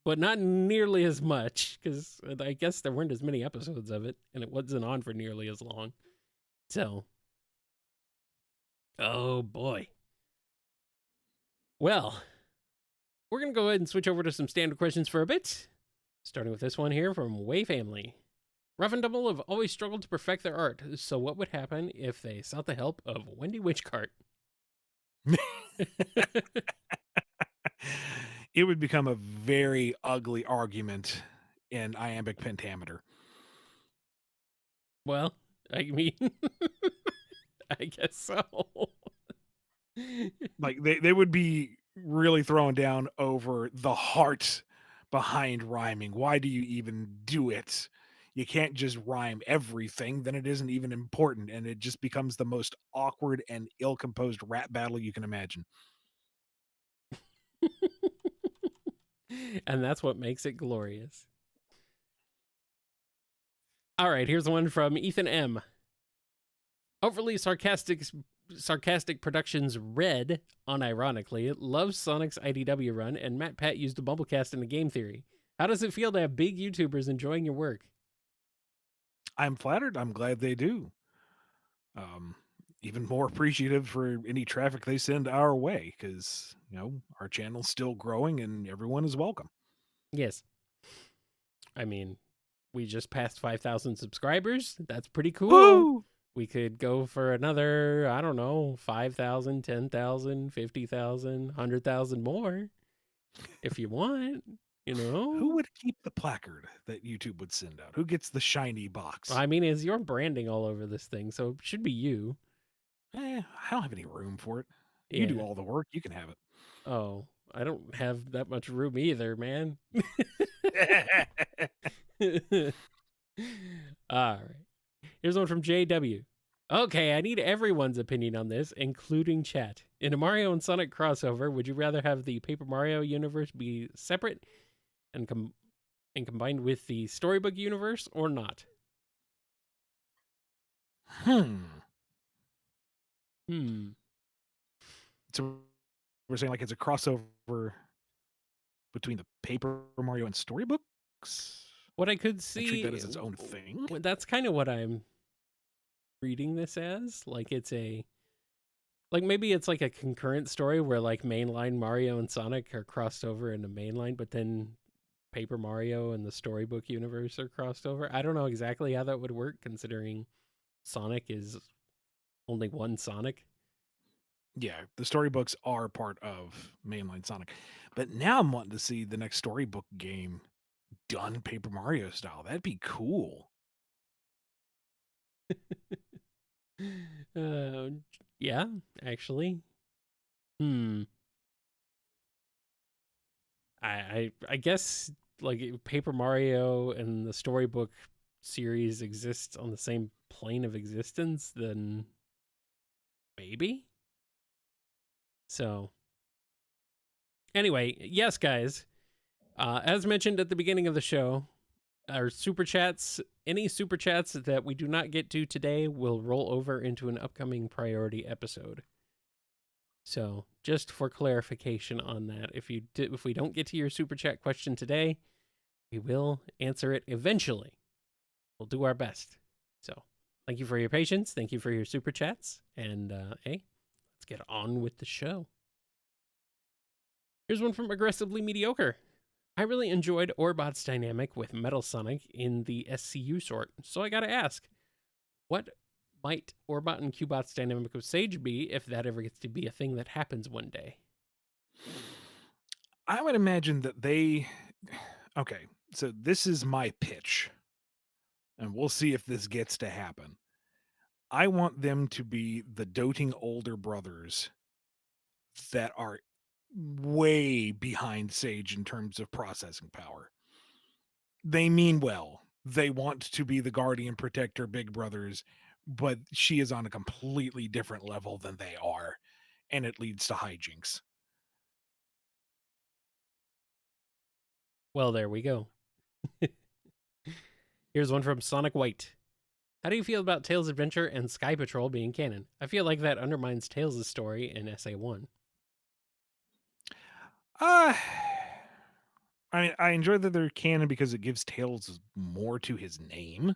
but not nearly as much because I guess there weren't as many episodes of it, and it wasn't on for nearly as long. So, oh boy. Well, we're gonna go ahead and switch over to some standard questions for a bit. Starting with this one here from Way Family. Rough and Double have always struggled to perfect their art, so what would happen if they sought the help of Wendy Witchcart? It would become a very ugly argument in iambic pentameter. Well, I mean, I guess so. Like they would be really throwing down over the heart behind rhyming. Why do you even do it? You can't just rhyme everything, then it isn't even important, and it just becomes the most awkward and ill-composed rap battle you can imagine. And that's what makes it glorious. All right, here's one from Ethan M. Overly sarcastic productions Red, unironically, loves Sonic's IDW run, and Matt Pat used the BumbleKast in the game theory. How does it feel to have big YouTubers enjoying your work? I'm flattered. I'm glad they do. Um, Even more appreciative for any traffic they send our way because, our channel's still growing and everyone is welcome. Yes. I mean, we just passed 5,000 subscribers. That's pretty cool. Woo! We could go for another, I don't know, 5,000, 10,000, 50,000, 100,000 more if you want, you Who know? would keep the placard that YouTube would send out? Who gets the shiny box? I mean, is your branding all over this thing, so it should be you. I don't have any room for it. You do Yeah. all the work. You can have Oh, I don't have that much room either, man. it. All right. Here's one from JW. Okay, I need everyone's opinion on this, including chat. In a Mario and Sonic crossover, would you rather have the Paper Mario universe be separate and combined with the storybook universe or not? Hmm. Hmm. So we're saying like it's a crossover between the Paper Mario and storybooks, What I could and treat that see, as its own thing. that's kind of what I'm reading this as. Like it's a, like maybe it's like a concurrent story where like mainline Mario and Sonic are crossed over into mainline, but then Paper Mario and the storybook universe are crossed over. I don't know exactly how that would work considering Sonic is only one Sonic. Yeah, the storybooks are part of mainline Sonic, but now I'm wanting to see the next storybook game done Paper Mario style. That'd be cool. uh, yeah, actually. Hmm. I guess like Paper Mario and the storybook series exist on the same plane of existence, then maybe. So anyway, yes, guys. As mentioned at the beginning of the show, our super chats, any super chats that we do not get to today, will roll over into an upcoming priority episode. So, just for clarification on that, if we don't get to your super chat question today, we will answer it eventually. We'll do our best. So, thank you for your patience. Thank you for your super chats. And hey, let's get on with the show. Here's one from Aggressively Mediocre. I really enjoyed Orbot's dynamic with Metal Sonic in the SCU sort, so I gotta ask, what might Orbot and Cubot's dynamic with Sage be if that ever gets to be a thing that happens one day? I would imagine that they. Okay, so this is my pitch, and we'll see if this gets to happen. I want them to be the doting older brothers that are way behind Sage in terms of processing power. They mean well. They want to be the guardian protector big brothers, but she is on a completely different level than they are, and it leads to hijinks. Well, there we go. Here's one from Sonic White. How do you feel about Tails' adventure and Sky Patrol being canon? I feel like that undermines Tails' story in SA1. Uh I mean, I enjoy that they're canon because it gives Tails more to his name.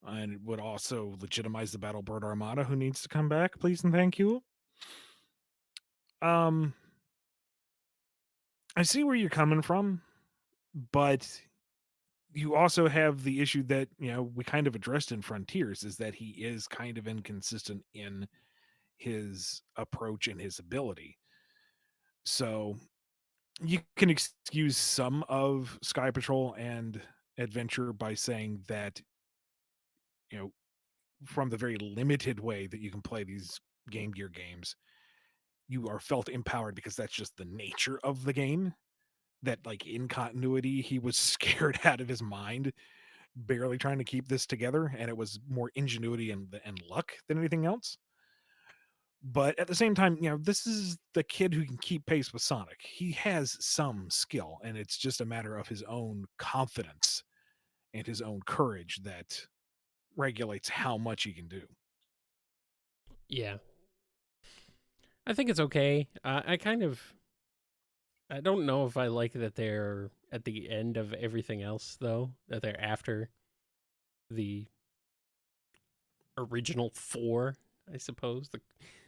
And it would also legitimize the Battlebird Armada who needs to come back, please and thank you. Um I see where you're coming from, but you also have the issue that, we kind of addressed in Frontiers is that he is kind of inconsistent in his approach and his ability. So you can excuse some of Sky Patrol and Adventure by saying that, you know, from the very limited way that you can play these Game Gear games, you are felt empowered because that's just the nature of the game. That like in continuity, he was scared out of his mind, barely trying to keep this together, and it was more ingenuity and luck than anything else. But at the same time, this is the kid who can keep pace with Sonic. He has some skill, and it's just a matter of his own confidence and his own courage that regulates how much he can do. Yeah. I think it's okay. I don't know if I like that they're at the end of everything else, though, that they're after the original four, I suppose,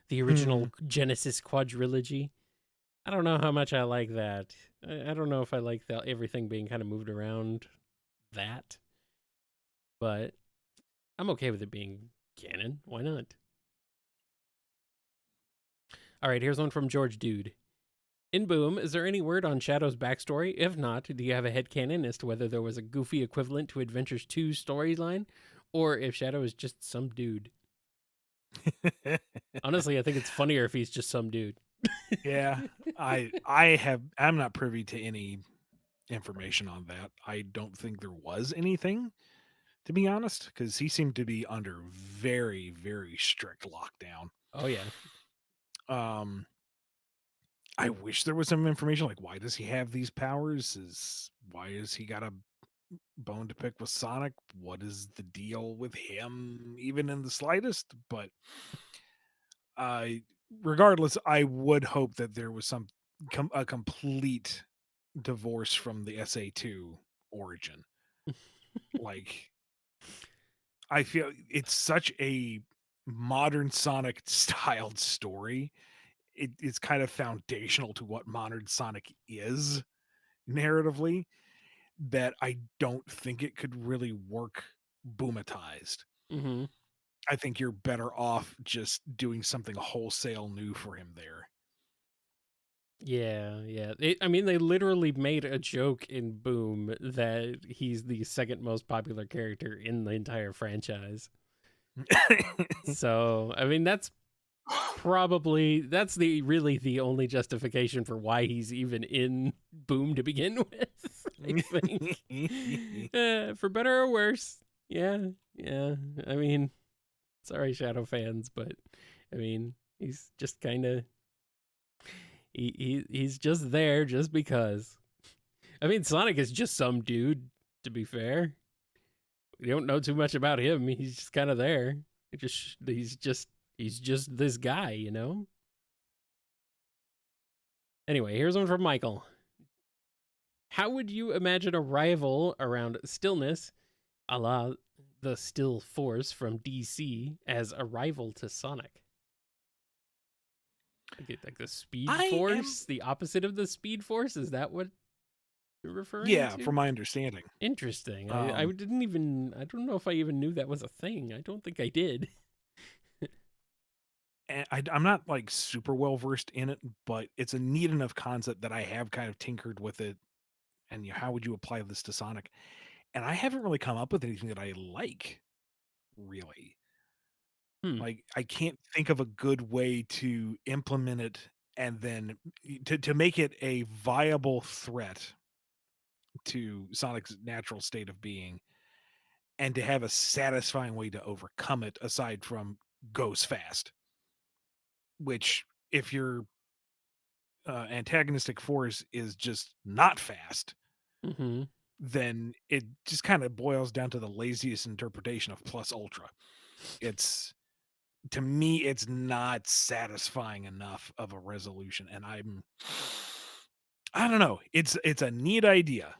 the Hmm. original Genesis quadrilogy. I don't know how much I like that. I don't know if I like everything being kind of moved around that, but I'm okay with it being canon. Why not? All right, here's one from George Dude. In Boom, is there any word on Shadow's backstory? If not, do you have a headcanon as to whether there was a goofy equivalent to Adventures 2 storyline, or if Shadow is just some dude? Honestly, I think it's funnier if he's just some dude. Yeah, I'm not privy to any information on that. I don't think there was anything, to be honest, because he seemed to be under very, very strict lockdown. Oh yeah. Um, I wish there was some information like why does he have these powers? Why has he got a bone to pick with Sonic? What is the deal with him, even in the slightest? But I, regardless, I would hope that there was a complete divorce from the SA2 origin. Like, I feel it's such a modern Sonic styled story. It's kind of foundational to what modern Sonic is narratively that I don't think it could really work boomatized. Mm-hmm. I think you're better off just doing something wholesale new for him there. Yeah, yeah. I mean, they literally made a joke in Boom that he's the second most popular character in the entire franchise. So, I mean, that's really the only justification for why he's even in Boom to begin with, I think. For better or worse. Yeah, yeah. I mean, sorry, Shadow fans, but I mean, he's just kind of he's just there just because. I mean, Sonic is just some dude. To be fair, we don't know too much about him. He's just kind of there. He's just this guy, you know. Anyway, here's one from Michael. How would you imagine a rival around stillness, a la the Still Force from DC, as a rival to Sonic? Like the Speed I am, Force, the opposite of the Speed Force. Is that what you're referring yeah, to? from my understanding. Interesting. I Um, didn't even. I don't know if I even knew that was a thing. I don't think I did. and I'm not like super well versed in it, but it's a neat enough concept that I have kind of tinkered with it. And how would you apply this to Sonic? And I haven't really come up with anything that I like, really. Hmm. Like, I can't think of a good way to implement it and then to make it a viable threat to Sonic's natural state of being and to have a satisfying way to overcome it aside from goes fast, which if your antagonistic force is just not fast, Mm-hmm. then it just kind of boils down to the laziest interpretation of plus ultra. It's to me, it's not satisfying enough of a resolution, and I don't know. It's a neat idea.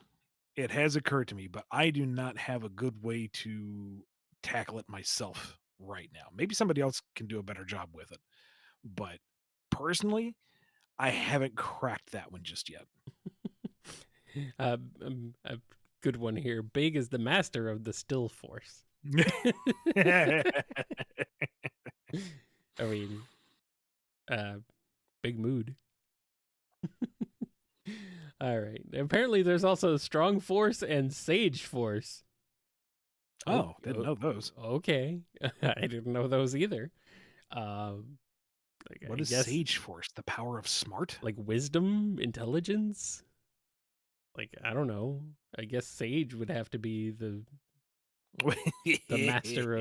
It has occurred to me, but I do not have a good way to tackle it myself right now. Maybe somebody else can do a better job with it, but personally, I haven't cracked that one just yet. A good one here. Big is the master of the Still Force. I mean, uh, big mood. All right. Apparently, there's also Strong Force and Sage Force. Oh, Oh, didn't know those. okay. I didn't know those either. Um, What I is guess Sage Force? The power of smart? like wisdom, intelligence. Like I don't know. I guess Sage would have to be the master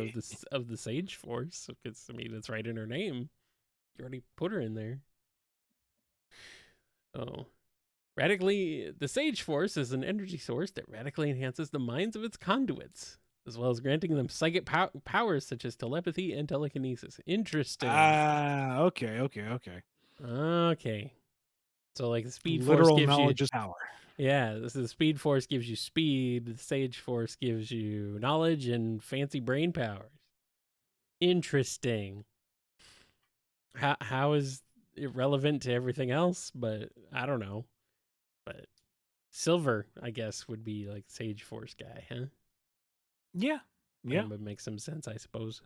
of the Sage Force because I mean it's right in her name. You already put her in there. Oh, the Sage Force is an energy source that radically enhances the minds of its conduits, as well as granting them psychic powers such as telepathy and telekinesis. Interesting. Ah, okay, okay, okay. Okay. So, like, the Speed Force Literal gives you, knowledge is power. yeah, this is the Speed Force gives you speed, the Sage Force gives you knowledge and fancy brain powers. Interesting. How is it relevant to everything else? But I don't know. But Silver, I guess, would be like Sage Force guy, huh? Yeah, yeah. That would make some sense, I suppose.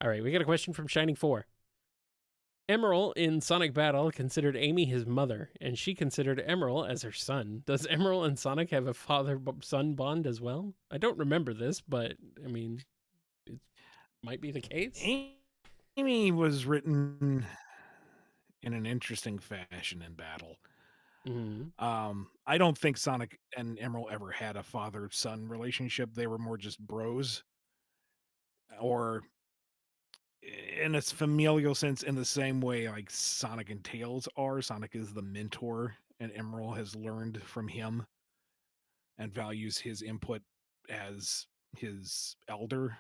All right, we got a question from Shining 4. Emerald in Sonic Battle considered Amy his mother, and she considered Emerald as her son. Does Emerald and Sonic have a father son bond as well? I don't remember this, but I mean, it's might be the case. Amy was written in an interesting fashion in battle. Hmm. I don't think Sonic and Emerald ever had a father-son relationship. They were more just bros, or in a familial sense, in the same way like Sonic and Tails are. Sonic is the mentor, and Emerald has learned from him and values his input as his elder,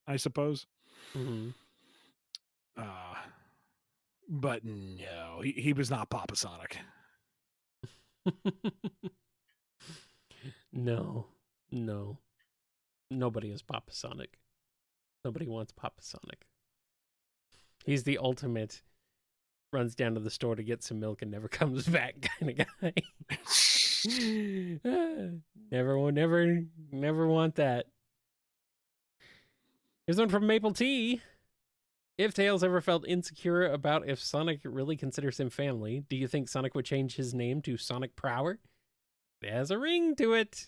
I suppose. Hmm. Uh, but no, he was not Papa Sonic. No, no, nobody is Papa Sonic. Nobody wants Papa Sonic. He's the ultimate runs down to the store to get some milk and never comes back kind of guy. Never want that. Here's one from Maple Tea. If Tails ever felt insecure about if Sonic really considers him family, do you think Sonic would change his name to Sonic Prower? It has a ring to it.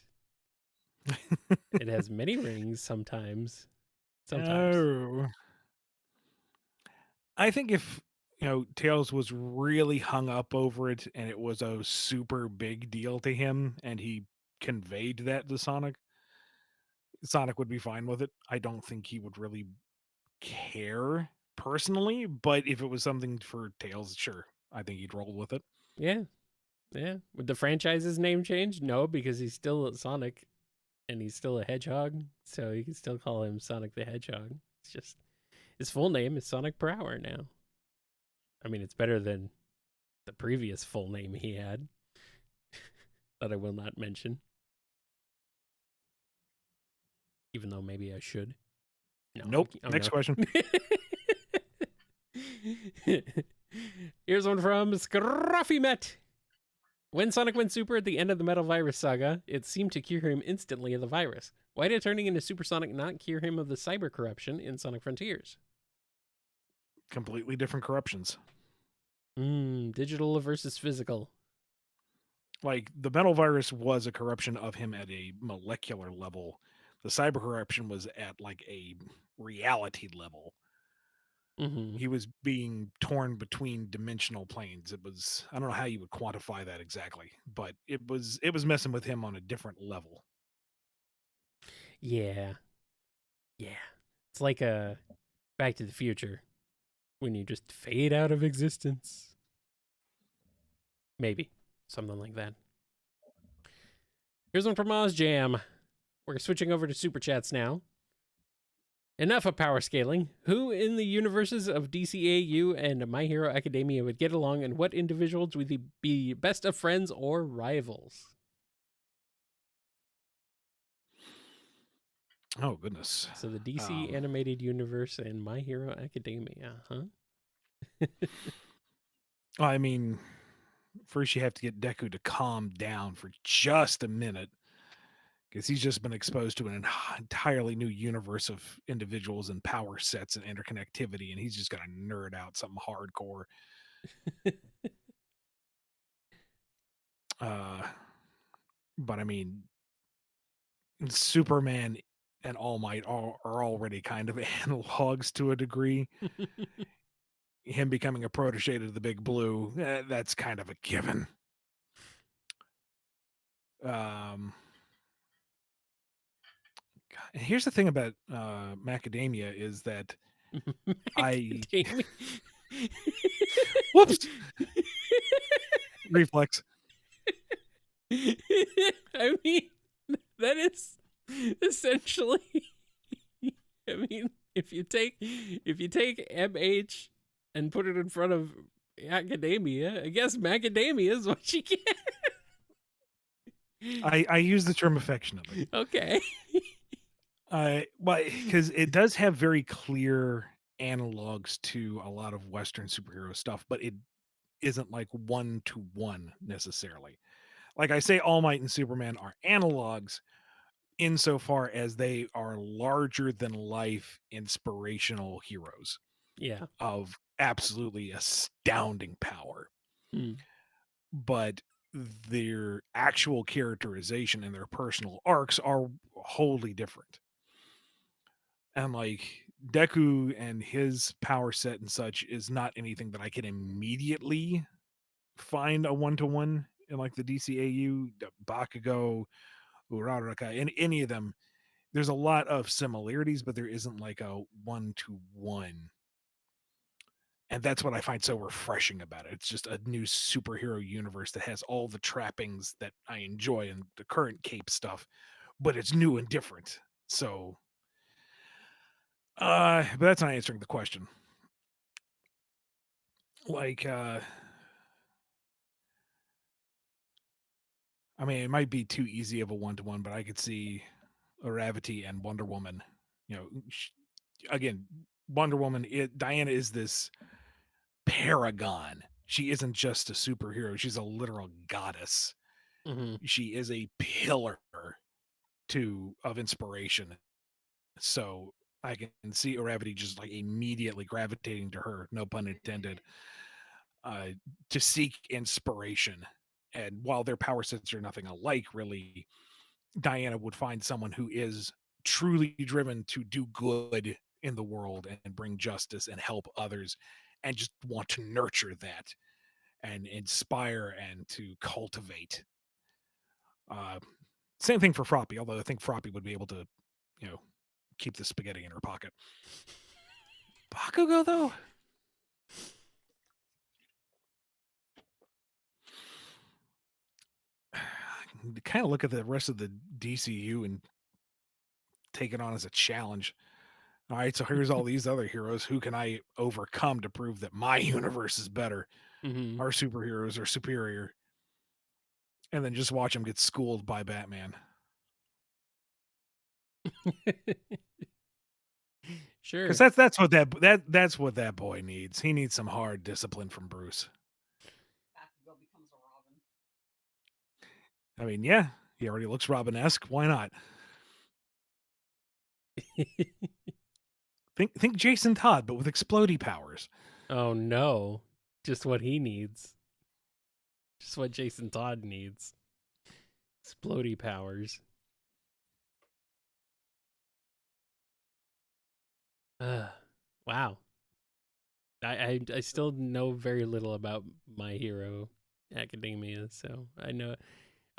It has many rings sometimes. Sometimes. Oh, I think if Tails was really hung up over it and it was a super big deal to him and he conveyed that to Sonic, Sonic would be fine with it. I don't think he would really care personally, but if it was something for Tails, sure, I think he'd roll with it. Yeah. Yeah. Would the franchise's name change? No, because he's still Sonic and he's still a hedgehog. So you can still call him Sonic the Hedgehog. It's just his full name is Sonic Prower now. I mean, it's better than the previous full name he had that I will not mention, even though maybe I should. No, Nope. I'm Next not. question. Here's one from Scruffy Met. When Sonic went super at the end of the Metal Virus saga, it seemed to cure him instantly of the virus. Why did turning into Super Sonic not cure him of the cyber corruption in Sonic Frontiers? Completely different corruptions. Digital versus physical. Like the metal virus was a corruption of him at a molecular level. The cyber corruption was at like a reality level. Mm-hmm. He was being torn between dimensional planes. It was, I don't know how you would quantify that exactly, but it was messing with him on a different level. Yeah. Yeah. It's like a Back to the Future when you just fade out of existence. Maybe. Something like that. Here's one from Oz Jam. We're switching over to super chats now. Enough of power scaling. Who in the universes of DCAU and My Hero Academia would get along, and what individuals would be best of friends or rivals? Oh goodness. So the DC animated universe and My Hero Academia, huh? I mean, first you have to get Deku to calm down for just a minute because he's just been exposed to an entirely new universe of individuals and power sets and interconnectivity, and he's just going to nerd out something hardcore. But I mean, Superman and All Might are already kind of analogs to a degree. Him becoming a protege to the Big Blue, that's kind of a given. Um, and here's the thing about macadamia is that I whoops reflex. I mean, that is essentially. I mean, if you take MH and put it in front of academia, I guess macadamia is what you get. I use the term affectionately. Okay. Well, because it does have very clear analogs to a lot of Western superhero stuff, but it isn't like one to one necessarily. Like I say, All Might and Superman are analogs insofar as they are larger than life inspirational heroes Yeah. of absolutely astounding power. Hmm. But their actual characterization and their personal arcs are wholly different. And like Deku and his power set and such is not anything that I can immediately find a one-to-one in like the DCAU, Bakugo, Uraraka, in any of them. There's a lot of similarities, but there isn't like a one-to-one. And that's what I find so refreshing about it. It's just a new superhero universe that has all the trappings that I enjoy in the current Cape stuff, but it's new and different. So, but that's not answering the question. Like, I mean, it might be too easy of a one-to-one, but I could see Aravati and Wonder Woman. You know, again, Wonder Woman. Diana is this paragon. She isn't just a superhero; she's a literal goddess. Hmm. She is a pillar of inspiration. So I can see Aravati just like immediately gravitating to her, no pun intended, uh, to seek inspiration. And while their power sets are nothing alike, really, Diana would find someone who is truly driven to do good in the world and bring justice and help others and just want to nurture that and inspire and to cultivate. Uh, Same thing for Froppy, although I think Froppy would be able to, you know, keep the spaghetti in her pocket. Bakugo, though? Kind of look at the rest of the DCU and take it on as a challenge. All right, so here's all these other heroes. Who can I overcome to prove that my universe is better? Hmm. Our superheroes are superior. And then just watch them get schooled by Batman. Because Sure. that's what that boy needs. He needs some hard discipline from Bruce. I mean, yeah, he already looks Robin-esque. Why not? Think Jason Todd, but with explodey powers. Oh no. Just what he needs. Just what Jason Todd needs. Explodey powers. Wow. I still know very little about My Hero Academia, so I know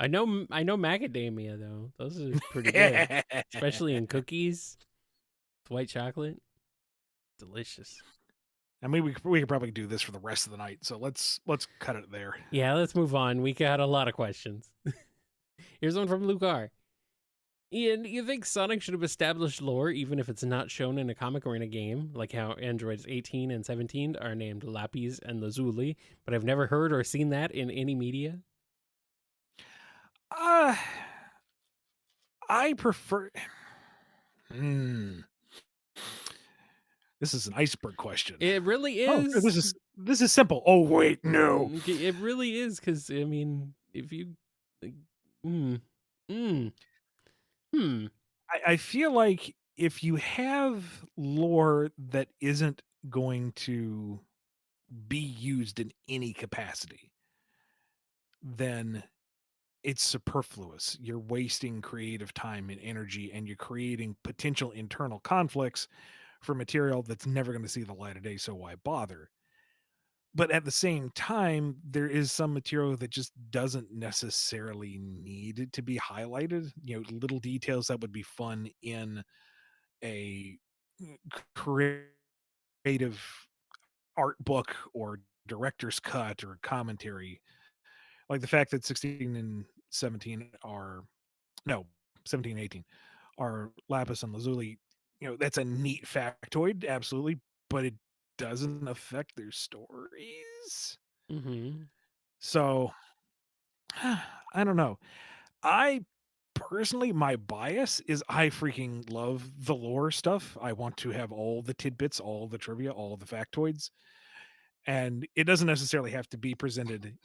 Macadamia though. Those are pretty good, especially in cookies with white chocolate. Delicious. I mean, we could probably do this for the rest of the night. So let's cut it there. Yeah, let's move on. We got a lot of questions. Here's one from Lucar. Ian, you think Sonic should have established lore even if it's not shown in a comic or in a game, like how androids 18 and 17 are named Lapis and Lazuli, but I've never heard or seen that in any media? Uh I prefer. Hmm. This is an iceberg question. It really Oh, is. this is simple. Oh wait, no. It really is because I mean, if you, like, mm, mm, hmm, I feel like if you have lore that isn't going to be used in any capacity, then it's superfluous. You're wasting creative time and energy, and you're creating potential internal conflicts for material that's never going to see the light of day. So why bother? But at the same time, there is some material that just doesn't necessarily need to be highlighted. You know, little details that would be fun in a creative art book or director's cut or commentary, like the fact that 16 and 17 are no 17 and 18 are lapis and lazuli. You know, that's a neat factoid, absolutely, but it doesn't affect their stories. mm-hmm, So I don't know. I personally, my bias is I freaking love the lore stuff. I want to have all the tidbits, all the trivia, all the factoids. And it doesn't necessarily have to be presented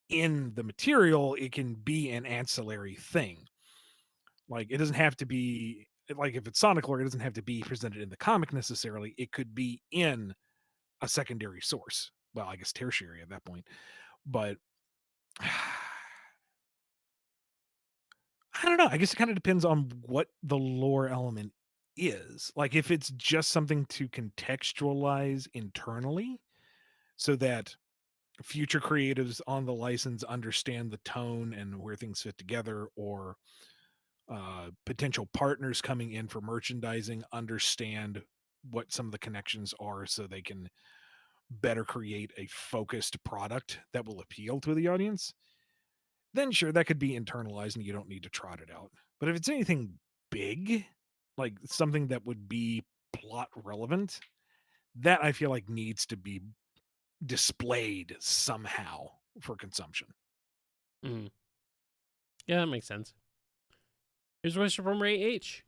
in the material, it can be an ancillary thing. Like it doesn't have to be like if it's Sonic lore, it doesn't have to be presented in the comic necessarily. It could be in a secondary source. Well, I guess tertiary at that point. But I don't know. I guess it kind of depends on what the lore element is. Like, if it's just something to contextualize internally so that future creatives on the license understand the tone and where things fit together, or potential partners coming in for merchandising understand what some of the connections are so they can better create a focused product that will appeal to the audience, then sure, that could be internalized and you don't need to trot it out. But if it's anything big, like something that would be plot relevant, that I feel like needs to be displayed somehow for consumption. Mm. Yeah, that makes sense. Here's a question from Ray H.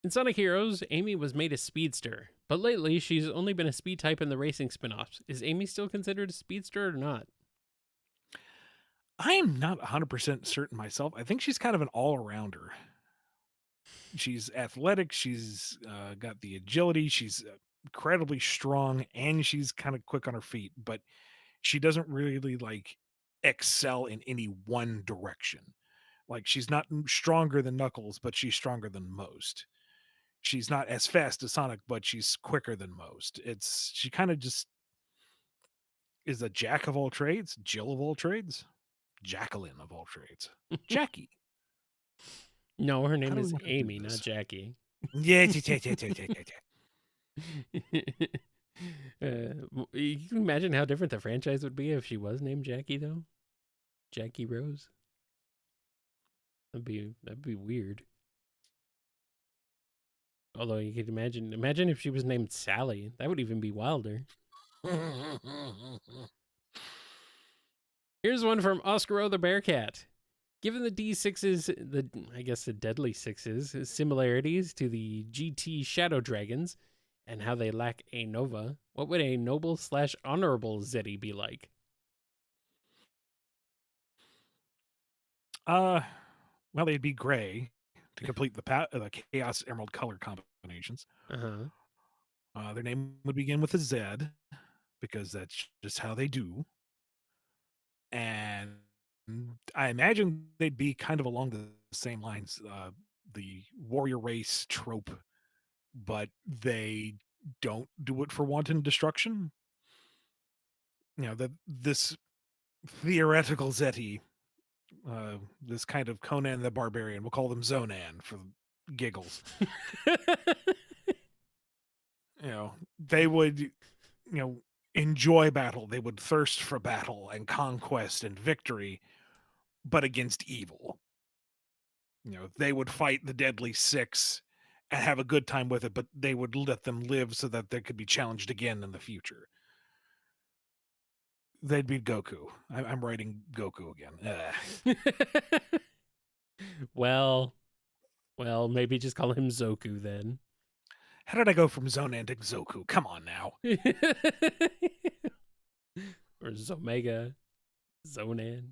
In Sonic Heroes, Amy was made a speedster, but lately she's only been a speed type in the racing spin-offs. Is Amy still considered a speedster or not? I am not 100% certain myself. I think she's kind of an all-arounder. She's athletic, she's got the agility, she's incredibly strong, and she's kind of quick on her feet, but she doesn't really like excel in any one direction. Like, she's not stronger than Knuckles, but she's stronger than most. She's not as fast as Sonic, but she's quicker than most. She kind of just is a jack of all trades, Jill of all trades, Jacqueline of all trades, Jackie. No, her How name do we is want to do Amy, not this? Jackie. Yeah, yeah, yeah, yeah, yeah, yeah, You can imagine how different the franchise would be if she was named Jackie, though. Jackie Rose. That'd be weird. Although you could imagine if she was named Sally. That would even be wilder. yeah. Here's one from Oscar O the Bearcat. Given the D6's, I guess the Deadly Sixes, similarities to the GT Shadow Dragons and how they lack a Nova, what would a noble / honorable Zeddy be like? Uh, well, they'd be gray to complete the Chaos Emerald color combinations. Uh huh. Their name would begin with a Z because that's just how they do. And I imagine they'd be kind of along the same lines, the warrior race trope, but they don't do it for wanton destruction. That this theoretical Zeti, this kind of Conan the Barbarian, we'll call them Zonan for giggles. They would, enjoy battle. They would thirst for battle and conquest and victory, but against evil. They would fight the Deadly Six and have a good time with it, but they would let them live so that they could be challenged again in the future. They'd be Goku. I'm writing Goku again. well, maybe just call him Zoku then. How did I go from Zonan to Zoku? Come on now. Or Zomega, Zonan,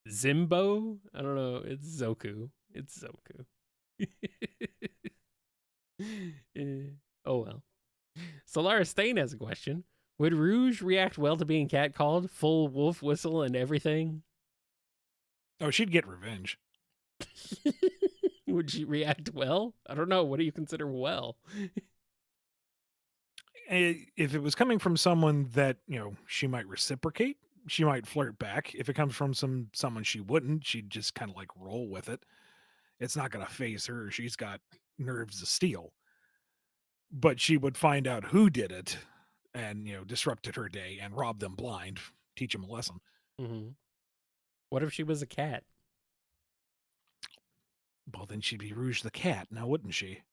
Zimbo. I don't know. It's Zoku. It's Zoku. Oh well. Solaris Stain has a question. Would Rouge react well to being catcalled? Full wolf whistle and everything? Oh, she'd get revenge. Would she react well? I don't know. What do you consider well? If it was coming from someone that, she might reciprocate, she might flirt back. If it comes from someone she wouldn't, she'd just kind of like roll with it. It's not going to phase her. She's got nerves of steel. But she would find out who did it and, disrupted her day and robbed them blind, teach them a lesson. Mm-hmm. What if she was a cat? Well, then she'd be Rouge the Cat, now wouldn't she?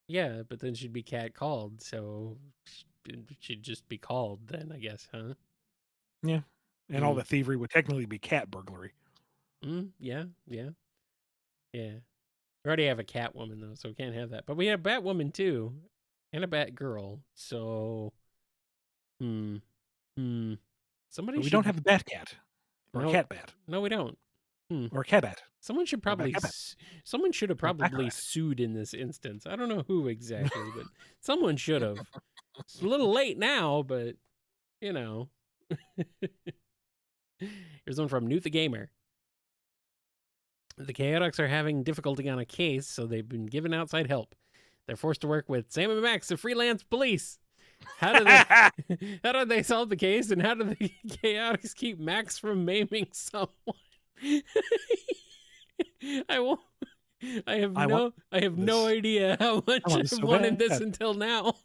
Yeah, but then she'd be cat called, so she'd just be called then, I guess, huh? Yeah. And all the thievery would technically be cat burglary. Yeah. We already have a Catwoman, though, so we can't have that. But we have Batwoman, too, and a Batgirl, so... Somebody But we should... don't have a Batcat. Or a Cat Bat. No, we don't. Or a Cat Bat. Someone should probably... Someone should have probably sued in this instance. I don't know who exactly, but someone should have. It's a little late now, but, Here's one from Newt the Gamer. The Chaotix are having difficulty on a case, so they've been given outside help. They're forced to work with Sam and Max, the freelance police. How do they how do they solve the case, and how do the Chaotix keep Max from maiming someone? I won't. I have no this. idea how much I want I've this so wanted this bad. until now.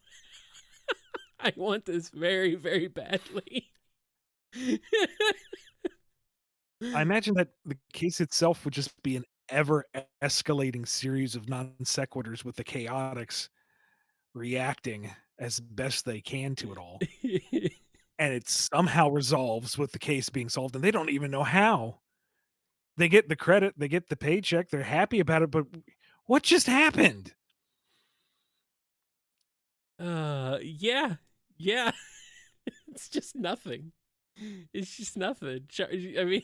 I want this very, very badly. I imagine that the case itself would just be an ever escalating series of non sequiturs with the chaotics reacting as best they can to it all. And it somehow resolves with the case being solved, and they don't even know how. They get the credit, they get the paycheck, they're happy about it, but what just happened? Yeah. It's just nothing. It's just nothing. I mean,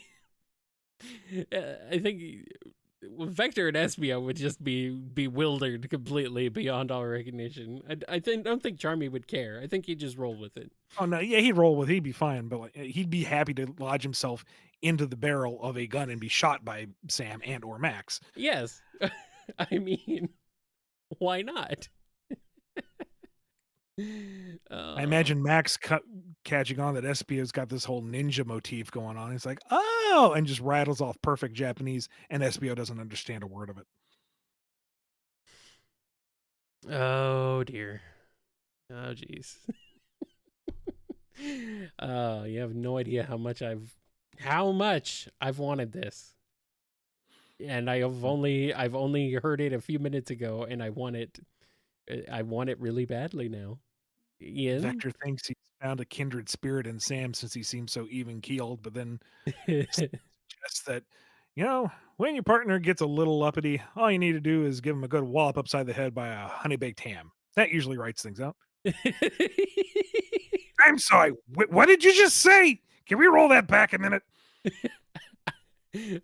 I think Vector and Espio would just be bewildered completely beyond all recognition. I don't think Charmy would care. I think he'd just roll with it. Oh no, yeah, he'd be fine, but like, he'd be happy to lodge himself into the barrel of a gun and be shot by Sam and or Max. Yes. I mean, why not? I imagine Max catching on that Espio's got this whole ninja motif going on. He's like, oh, and just rattles off perfect Japanese, and Espio doesn't understand a word of it. Oh dear. Oh jeez. You have no idea how much I've wanted this. And I've only heard it a few minutes ago, and I want it really badly now. Ian? Vector thinks he's found a kindred spirit in Sam since he seems so even keeled, but then suggests that, when your partner gets a little uppity, all you need to do is give him a good wallop upside the head by a honey baked ham. That usually writes things out. I'm sorry. What did you just say? Can we roll that back a minute?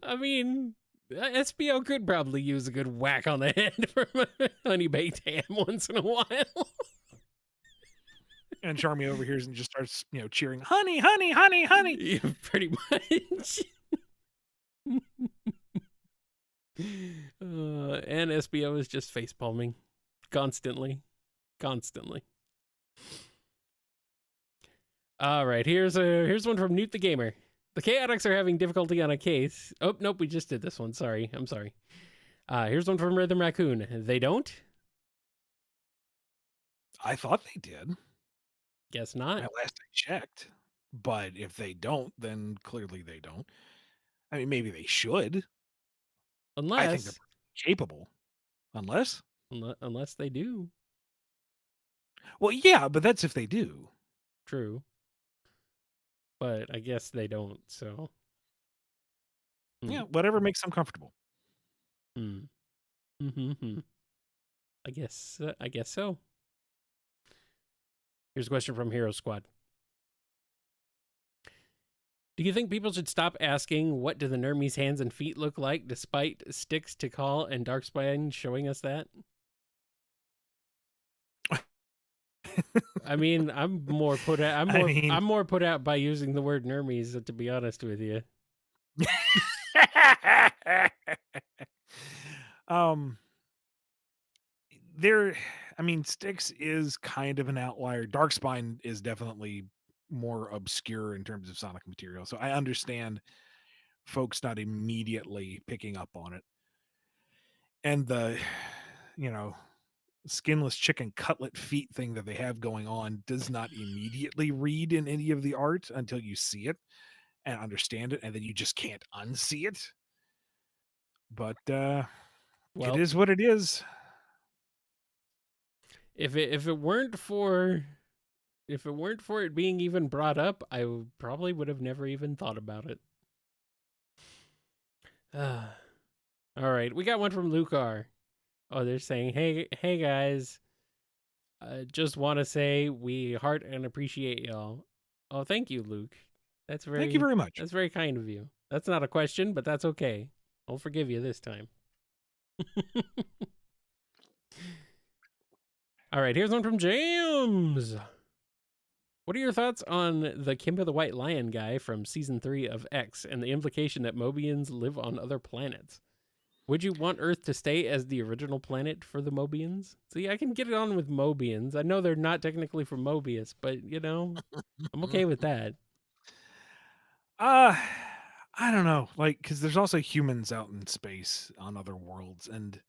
I mean, SBO could probably use a good whack on the head from a honey baked ham once in a while. And Charmy overhears and just starts, cheering, honey, honey, honey, honey. Yeah, pretty much. And SBO is just face palming constantly. All right, here's one from Newt the Gamer. The Chaotix are having difficulty on a case. Oh, nope, we just did this one. Sorry, I'm sorry. Here's one from Rhythm Raccoon. They don't? I thought they did. Guess not. At last I checked. But if they don't, then clearly they don't. I mean, maybe they should. I think they're capable. Unless they do. Well, yeah, but that's if they do. True. But I guess they don't, so. Yeah, whatever makes them comfortable. I guess so. Here's a question from Hero Squad. Do you think people should stop asking, what do the Nermie's hands and feet look like, despite Styx, Tikal, and Darkspine showing us that? I mean, I'm more put out by using the word Nermies, to be honest with you. Styx is kind of an outlier. Darkspine is definitely more obscure in terms of sonic material. So I understand folks not immediately picking up on it. And the, skinless chicken cutlet feet thing that they have going on does not immediately read in any of the art until you see it and understand it, and then you just can't unsee it. But it is what it is. If it weren't for it being even brought up, I probably would have never even thought about it. All right, we got one from Lucar. Oh, they're saying, hey guys, just want to say we heart and appreciate y'all. Oh, thank you, Luke. Thank you very much. That's very kind of you. That's not a question, but that's okay. I'll forgive you this time. All right, here's one from James. What are your thoughts on the Kimba the White Lion guy from season 3 of X and the implication that Mobians live on other planets? Would you want Earth to stay as the original planet for the Mobians? See, I can get it on with Mobians. I know they're not technically from Mobius, but I'm okay with that. Uh, I don't know, like, because there's also humans out in space on other worlds, and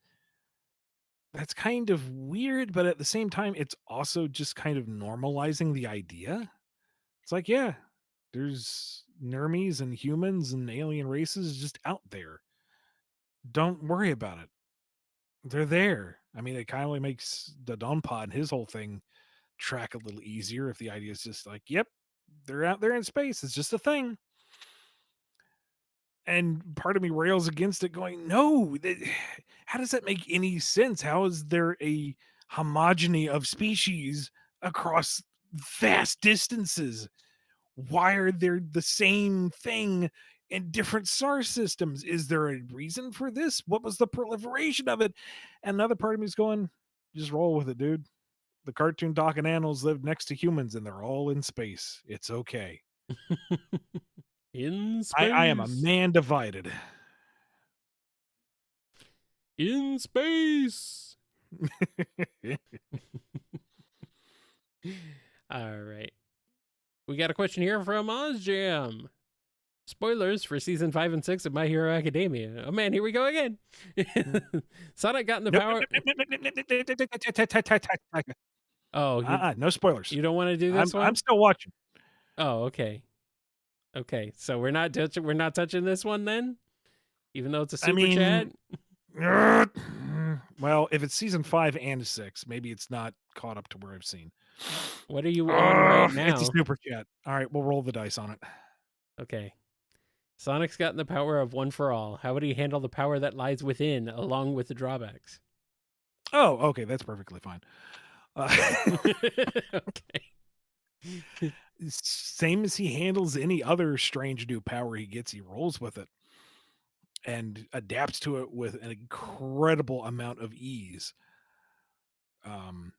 that's kind of weird, but at the same time, it's also just kind of normalizing the idea. It's like, yeah, there's nermies and humans and alien races just out there. Don't worry about it. They're there. I mean, it kind of makes the Don Pod and his whole thing track a little easier if the idea is just like, yep, they're out there in space. It's just a thing. And part of me rails against it, going, no, how does that make any sense? How is there a homogeny of species across vast distances? Why are there the same thing in different star systems? Is there a reason for this? What was the proliferation of it? And another part of me is going, just roll with it, dude. The cartoon Doc and animals live next to humans and they're all in space. It's okay. In I am a space. man divided. In space. All right. We got a question here from OzJam. Spoilers for season 5 and 6 of My Hero Academia. Oh man, here we go again. Sonic got in the Nope. power. Oh, No spoilers. you don't want to do this I'm one? still watching. Oh, okay. Okay, so we're not touching this one then, even though it's a I super chat. mean, well, if it's season 5 and 6, maybe it's not caught up to where I've seen. What are you on right It's a now? super chat. All right, we'll roll the dice on it. Okay. Sonic's gotten the power of one for all. How would he handle the power that lies within, along with the drawbacks? Oh, okay, that's perfectly fine. Okay. Same as he handles any other strange new power he gets, he rolls with it and adapts to it with an incredible amount of ease. Um,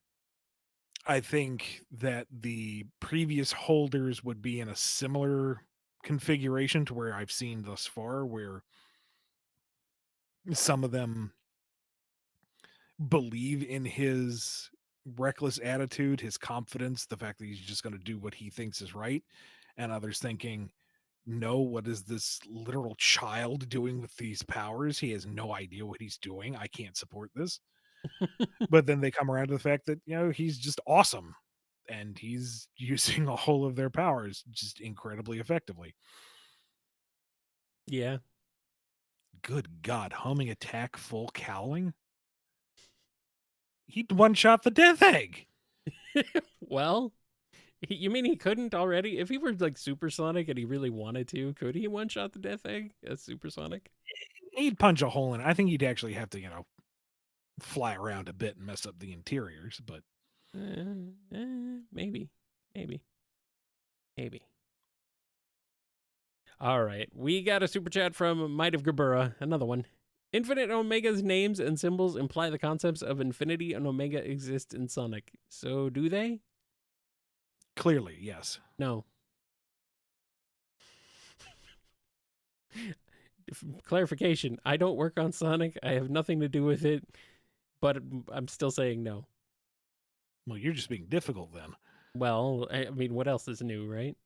I think that the previous holders would be in a similar configuration to where I've seen thus far, where some of them believe in his reckless attitude, his confidence, the fact that he's just going to do what he thinks is right, and others thinking, no, what is this literal child doing with these powers? He has no idea what he's doing. I can't support this. But then they come around to the fact that, he's just awesome and he's using all of their powers just incredibly effectively. Yeah. Good God, homing attack, full cowling? He'd one shot the death egg. Well, you mean he couldn't already? If he were like supersonic and he really wanted to, could he one shot the death egg as supersonic? He'd punch a hole in it. I think he'd actually have to, fly around a bit and mess up the interiors, but Maybe. Maybe. Maybe. All right. We got a super chat from Might of Gabura. Another one. Infinite Omega's names and symbols imply the concepts of infinity and omega exist in Sonic. So do they? clearly, yes. No. Clarification. I don't work on Sonic. I have nothing to do with it, but I'm still saying no. Well, you're just being difficult then. Well, I mean, what else is new, right?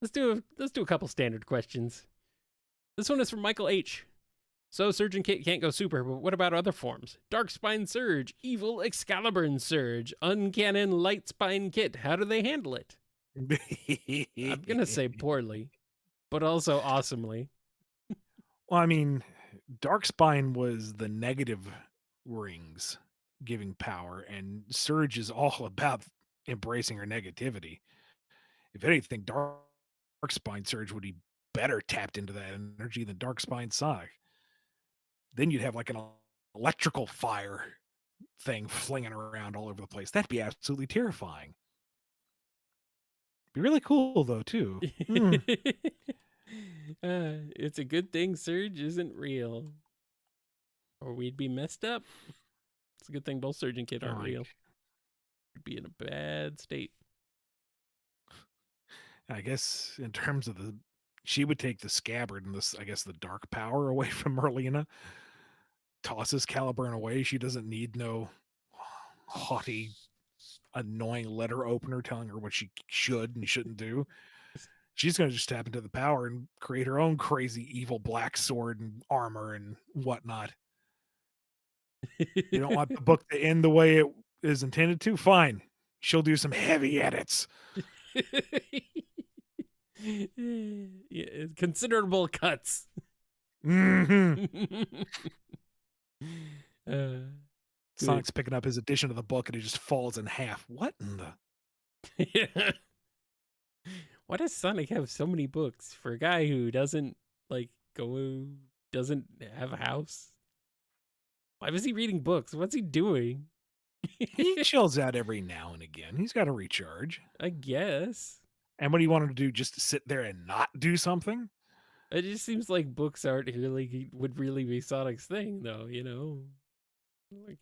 Let's do a couple standard questions. This one is from Michael H. So Surgeon Kit can't go super, but what about other forms? Darkspine Surge, Evil Excalibur Surge, Uncannon Lightspine Kit. How do they handle it? I'm gonna say poorly, but also awesomely. Well, I mean, Darkspine was the negative rings giving power, and Surge is all about embracing her negativity. If anything, Darkspine Surge would be better tapped into that energy than Darkspine Sonic. Then you'd have like an electrical fire thing flinging around all over the place. That'd be absolutely terrifying. Be really cool though, too. It's a good thing Surge isn't real, or we'd be messed up. It's a good thing both Surge and Kid aren't real. We'd be in a bad state. I guess in terms of the She would take the scabbard and this, I guess, the dark power away from Merlina, tosses Caliburn away. She doesn't need no haughty, annoying letter opener telling her what she should and shouldn't do. She's going to just tap into the power and create her own crazy, evil black sword and armor and whatnot. You don't want the book to end the way it is intended to? Fine. She'll do some heavy edits. Yeah, considerable cuts. Mm-hmm. Sonic's Good. picking up his edition of the book and it just falls in half. What in the... Yeah. Why does Sonic have so many books for a guy who doesn't doesn't have a house? Why was he reading books? What's he doing? He chills out every now and again. He's got to recharge. I guess. And what do you want him to do? Just to sit there and not do something? It just seems like books aren't really would really be Sonic's thing, though. Like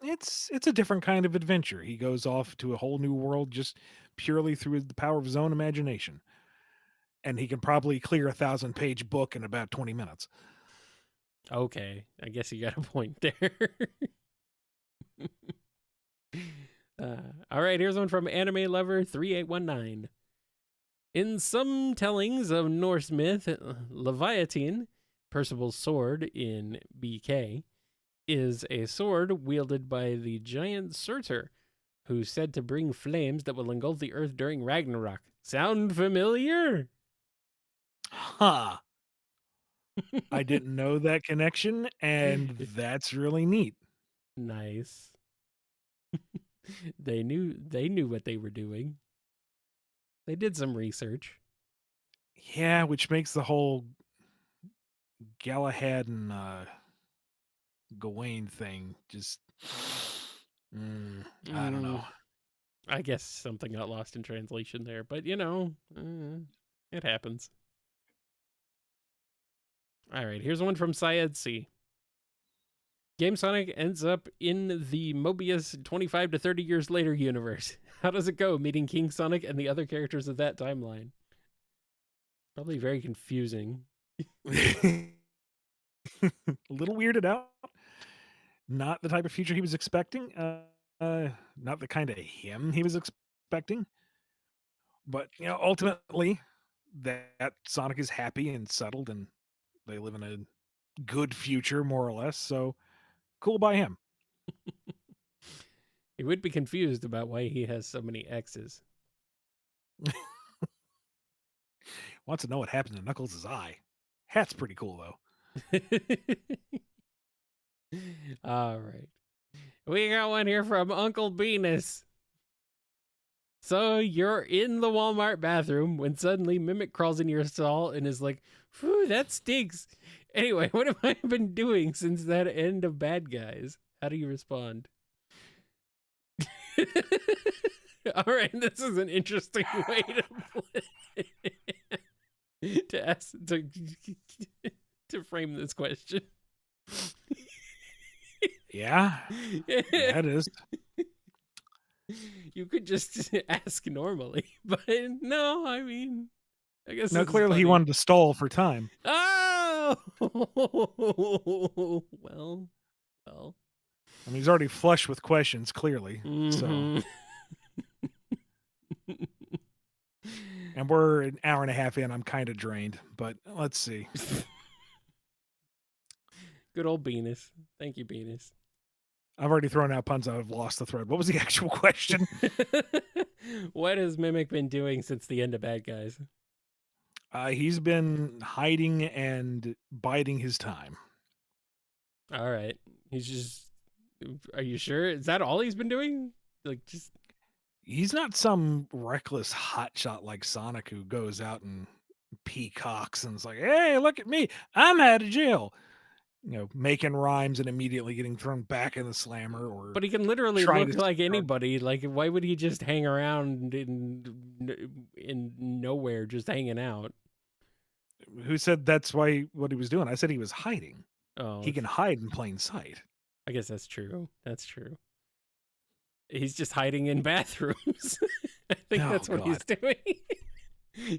It's a different kind of adventure. He goes off to a whole new world just purely through the power of his own imagination. And he can probably clear a 1,000-page book in about 20 minutes. okay, I guess you got a point there. All right, here's one from Anime Lover 3819. In some tellings of Norse myth, Leviathan, Percival's sword in BK, is a sword wielded by the giant Surtur, who's said to bring flames that will engulf the earth during Ragnarok. Sound familiar? Huh. I didn't know that connection, and that's really neat. Nice. They knew what they were doing. They did some research. Yeah, which makes the whole Galahad and Gawain thing just I don't know. I guess something got lost in translation there, but it happens. All right, here's one from Syed C. Game Sonic ends up in the Mobius 25 to 30 years later universe. How does it go meeting King Sonic and the other characters of that timeline? Probably very confusing. A little weirded out. Not the type of future he was expecting. Not the kind of him he was expecting. But ultimately, that Sonic is happy and settled, and they live in a good future, more or less. So cool by him. He would be confused about why he has so many X's. Wants to know what happened to Knuckles' eye. Hat's pretty cool though. All right. We got one here from Uncle Venus. So you're in the Walmart bathroom when suddenly Mimic crawls in your stall and is like, "Phew, that stinks." Anyway, what have I been doing since that end of Bad Guys? How do you respond? All right, this is an interesting way to ask to frame this question. Yeah, that is. You could just ask normally, but no, I mean, I guess No, this is clearly he funny. wanted to stall for time. Oh, well. I mean, he's already flush with questions, clearly. So, and we're an hour and a half in. I'm kind of drained, but let's see. Good old Venus. Thank you, Venus. I've already thrown out puns. I've lost the thread. What was the actual question? What has Mimic been doing since the end of Bad Guys? He's been hiding and biding his time. All right. He's just. Are you sure? Is that all he's been doing? Like, just. He's not some reckless hotshot like Sonic who goes out and peacocks and is like, "Hey, look at me! I'm out of jail." Making rhymes and immediately getting thrown back in the slammer, or But he can literally trying look to like anybody. Like, why would he just hang around in nowhere, just hanging out? Who said that's what he was doing? I said he was hiding. Oh, He can hide in plain sight. I guess that's true. That's true. He's just hiding in bathrooms. I think that's what he's doing.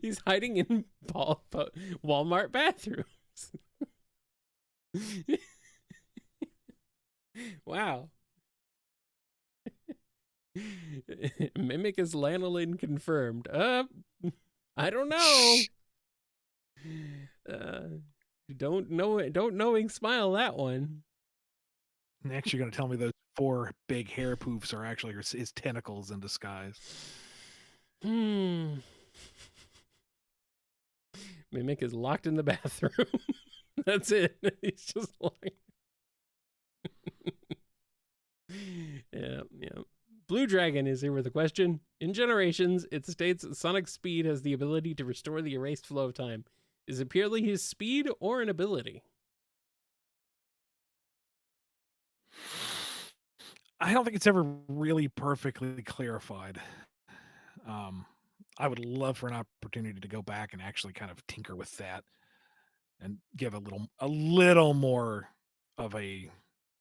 He's hiding in Walmart bathrooms. Wow. Mimic is lanolin confirmed. I don't know. Don't knowing smile that one. Next, you're going to tell me those 4 big hair poofs are actually his tentacles in disguise. Mimic is locked in the bathroom. That's it. He's just locked. Yeah. Blue Dragon is here with a question. In Generations, it states Sonic's speed has the ability to restore the erased flow of time. Is it purely his speed or an ability? I don't think it's ever really perfectly clarified. I would love for an opportunity to go back and actually kind of tinker with that and give a little more of a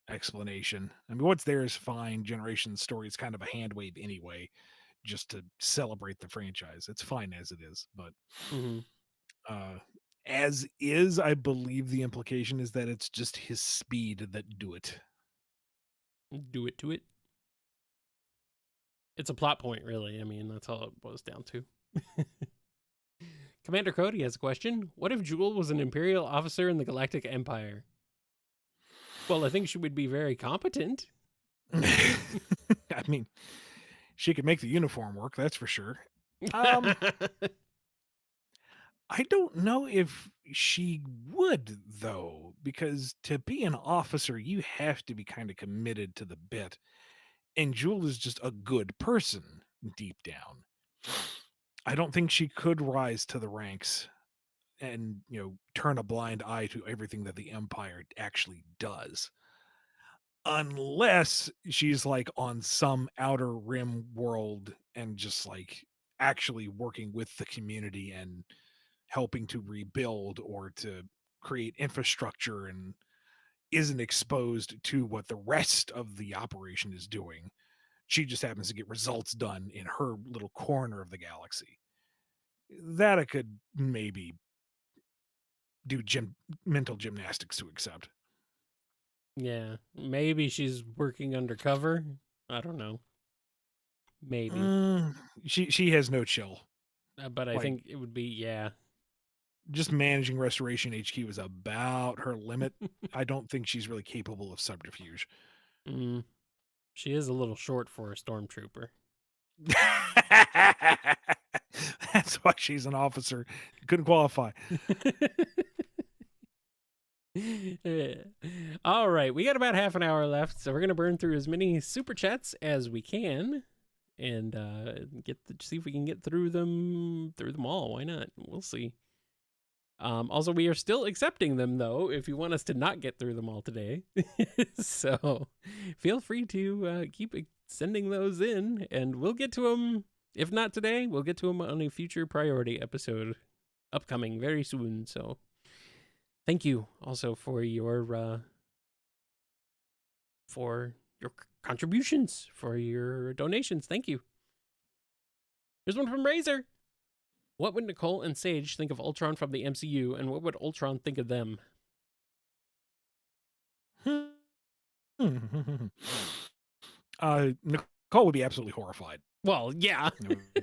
explanation. I mean, what's there is fine. Generations story is kind of a hand wave anyway, just to celebrate the franchise. It's fine as it is, but uh, as is, I believe the implication is that it's just his speed that do it. Do it to it. It's a plot point, really. I mean, that's all it boils down to. Commander Cody has a question. What if Jewel was an Imperial officer in the Galactic Empire? Well, I think she would be very competent. I mean, she could make the uniform work, that's for sure. I don't know if she would, though, because to be an officer, you have to be kind of committed to the bit. And Jewel is just a good person deep down. I don't think she could rise to the ranks and, turn a blind eye to everything that the Empire actually does. Unless she's like on some outer rim world and just like actually working with the community and helping to rebuild or to create infrastructure and isn't exposed to what the rest of the operation is doing. She just happens to get results done in her little corner of the galaxy. That I could maybe do mental gymnastics to accept. Yeah, maybe she's working undercover. I don't know. Maybe. She has no chill. But I Like, think it would be, yeah. just managing Restoration HQ is about her limit. I don't think she's really capable of subterfuge. She is a little short for a stormtrooper. That's why she's an officer. Couldn't qualify. All right, we got about half an hour left, so we're gonna burn through as many super chats as we can, and see if we can get through them all. Why not? We'll see. Also, we are still accepting them though, if you want us to not get through them all today. So feel free to keep sending those in, and we'll get to them. If not today, we'll get to them on a future priority episode upcoming very soon. So thank you also for your contributions, for your donations. Thank you. Here's one from Razor. What would Nicole and Sage think of Ultron from the MCU, and what would Ultron think of them? Nicole would be absolutely horrified. Well, yeah.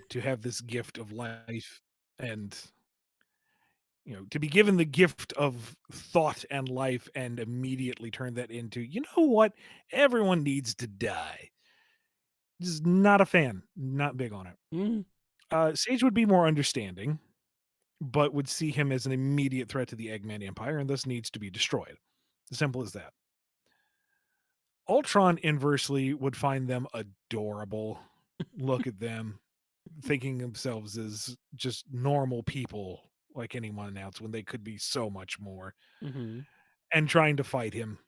To have this gift of life and to be given the gift of thought and life and immediately turn that into, you know what? Everyone needs to die. Just not a fan. Not big on it. Sage would be more understanding, but would see him as an immediate threat to the Eggman Empire and thus needs to be destroyed. Simple as that. Ultron, inversely, would find them adorable. Look at them, thinking themselves as just normal people like anyone else when they could be so much more. And trying to fight him.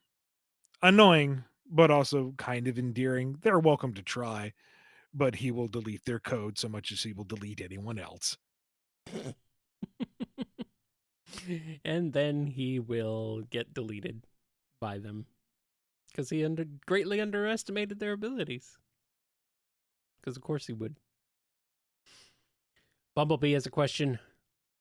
Annoying, but also kind of endearing. They're welcome to try, but he will delete their code so much as he will delete anyone else. And then he will get deleted by them because he greatly underestimated their abilities. Because of course he would. Bumblebee has a question.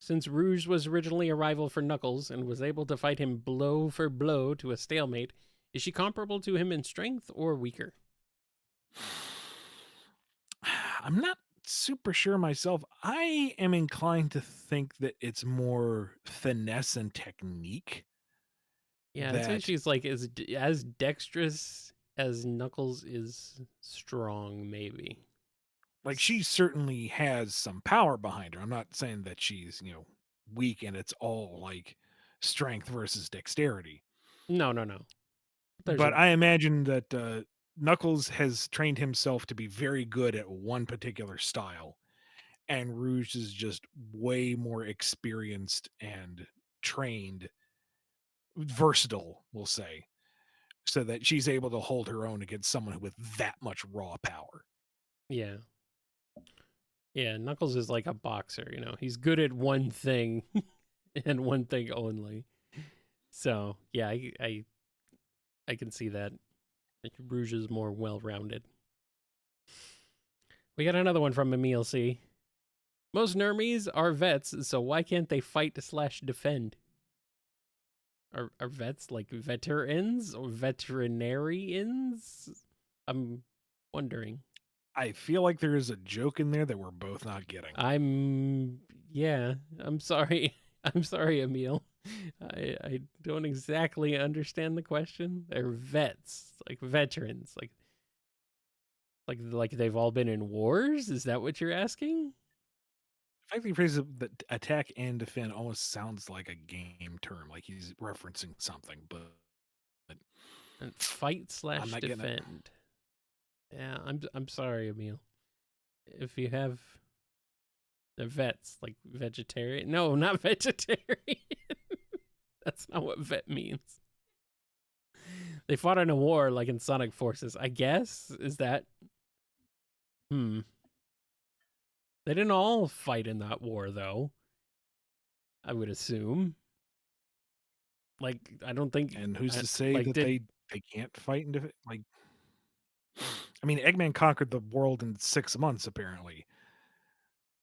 Since Rouge was originally a rival for Knuckles and was able to fight him blow for blow to a stalemate, is she comparable to him in strength or weaker? I'm not super sure myself. I am inclined to think that it's more finesse and technique Yeah, I'd say that she's like as dexterous as Knuckles is strong, maybe. like she certainly has some power behind her. I'm not saying that she's, weak and it's all like strength versus dexterity. No, no, no. There's But a I imagine that Knuckles has trained himself to be very good at one particular style, and Rouge is just way more experienced and trained, versatile, we'll say, so that she's able to hold her own against someone with that much raw power. yeah. Yeah, Knuckles is like a boxer, you know. He's good at one thing and one thing only. So, yeah, I can see that. Like Rouge is more well-rounded. We got another one from Emil C. Most nermies are vets, so why can't they fight slash defend? Are vets like veterans or veterinarians? I'm wondering. I feel like there is a joke in there that we're both not getting. Yeah, I'm sorry. I'm sorry, Emil. I don't exactly understand the question. They're vets, like veterans, like they've all been in wars. Is that what you're asking? The fact that he phrases that attack and defend almost sounds like a game term, like he's referencing something, but And fight I'm slash not getting it. defend. Yeah, I'm sorry, Emil. If you have the vets like vegetarian, no, not vegetarian. That's not what vet means. They fought in a war like in Sonic Forces. I guess is that. Hmm. They didn't all fight in that war though. I would assume. Like I don't think. And who's to say Like that did they can't fight and like I mean, Eggman conquered the world in 6 months apparently.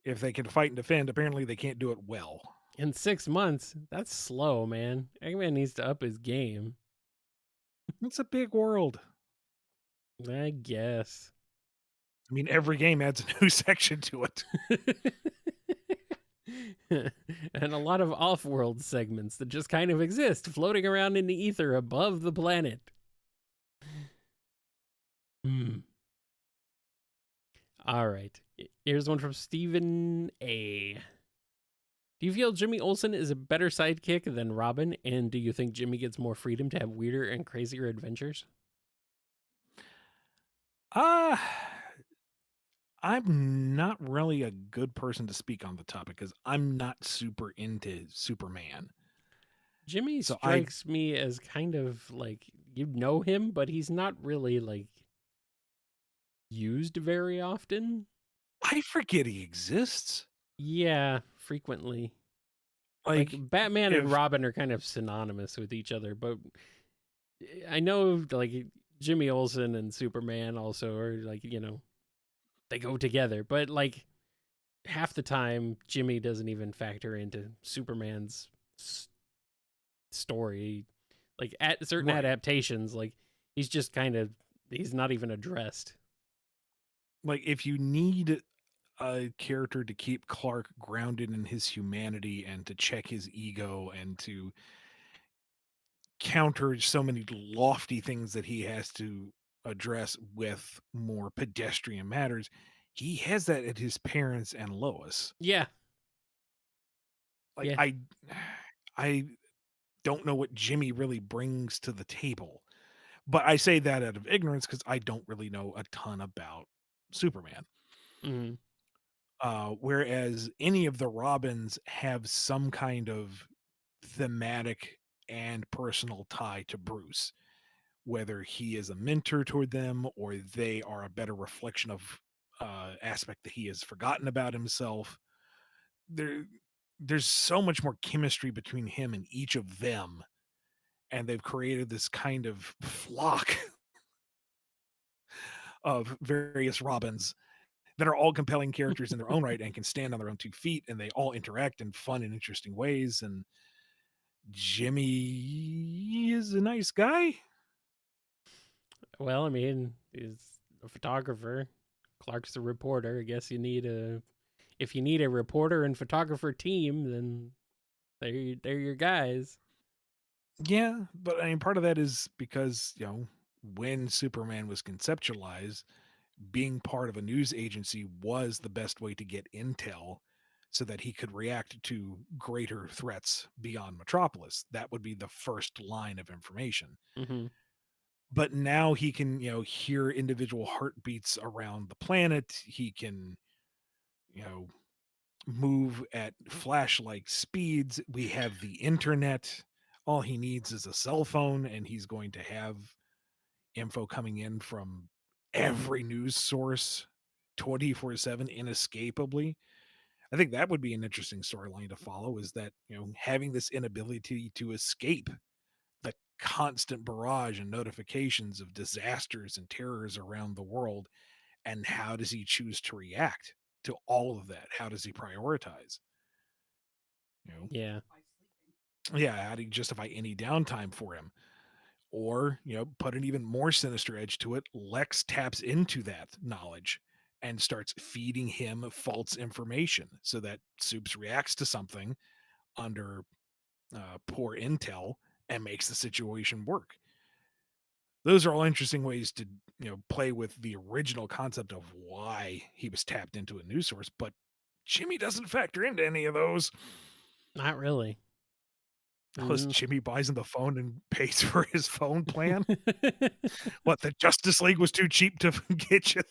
If they can fight and defend, apparently they can't do it well. in 6 months? That's slow, man. Eggman needs to up his game. It's a big world. I guess. I mean, every game adds a new section to it. And a lot of off-world segments that just kind of exist, floating around in the ether above the planet. Hmm. All right. Here's one from Stephen A. Do you feel Jimmy Olsen is a better sidekick than Robin? And do you think Jimmy gets more freedom to have weirder and crazier adventures? Uh I'm not really a good person to speak on the topic because I'm not super into Superman. Jimmy So I strikes me as kind of like you know him, but he's not really like used very often. I forget he exists. Yeah, frequently. Like Like Batman and if Robin are kind of synonymous with each other, but I know like Jimmy Olsen and Superman also are like, you know, they go together, but like half the time Jimmy doesn't even factor into Superman's s- story. Like at certain right. adaptations, like he's just kind of he's not even addressed. Like if you need a character to keep Clark grounded in his humanity and to check his ego and to counter so many lofty things that he has to address with more pedestrian matters, he has that at his parents and Lois. Yeah, Like yeah. I don't know what Jimmy really brings to the table. But I say that out of ignorance because I don't really know a ton about Superman. Mm, Whereas any of the Robins have some kind of thematic and personal tie to Bruce, whether he is a mentor toward them or they are a better reflection of aspect that he has forgotten about himself. There, there's so much more chemistry between him and each of them, and they've created this kind of flock of various Robins that are all compelling characters in their own right and can stand on their own 2 feet, and they all interact in fun and interesting ways, and Jimmy is a nice guy. Well, I mean, he's a photographer. Clark's a reporter. I guess if you need a reporter and photographer team, then they're your guys. Yeah, but I mean, part of that is because, when Superman was conceptualized, being part of a news agency was the best way to get intel so that he could react to greater threats beyond Metropolis. That would be the first line of information. Mm-hmm. But now he can, hear individual heartbeats around the planet. He can, you know, move at flash-like speeds. We have the internet. All he needs is a cell phone, and he's going to have info coming in from every news source 24/7 inescapably. I think that would be an interesting storyline to follow, is that, having this inability to escape the constant barrage and notifications of disasters and terrors around the world, and how does he choose to react to all of that? How does he prioritize? You know, Yeah. yeah, how do you justify any downtime for him? Or, put an even more sinister edge to it. Lex taps into that knowledge and starts feeding him false information so that Soups reacts to something under poor intel and makes the situation work. Those are all interesting ways to, play with the original concept of why he was tapped into a news source, but Jimmy doesn't factor into any of those. Not really. Unless Mm. Jimmy buys him the phone and pays for his phone plan. What, the Justice League was too cheap to get you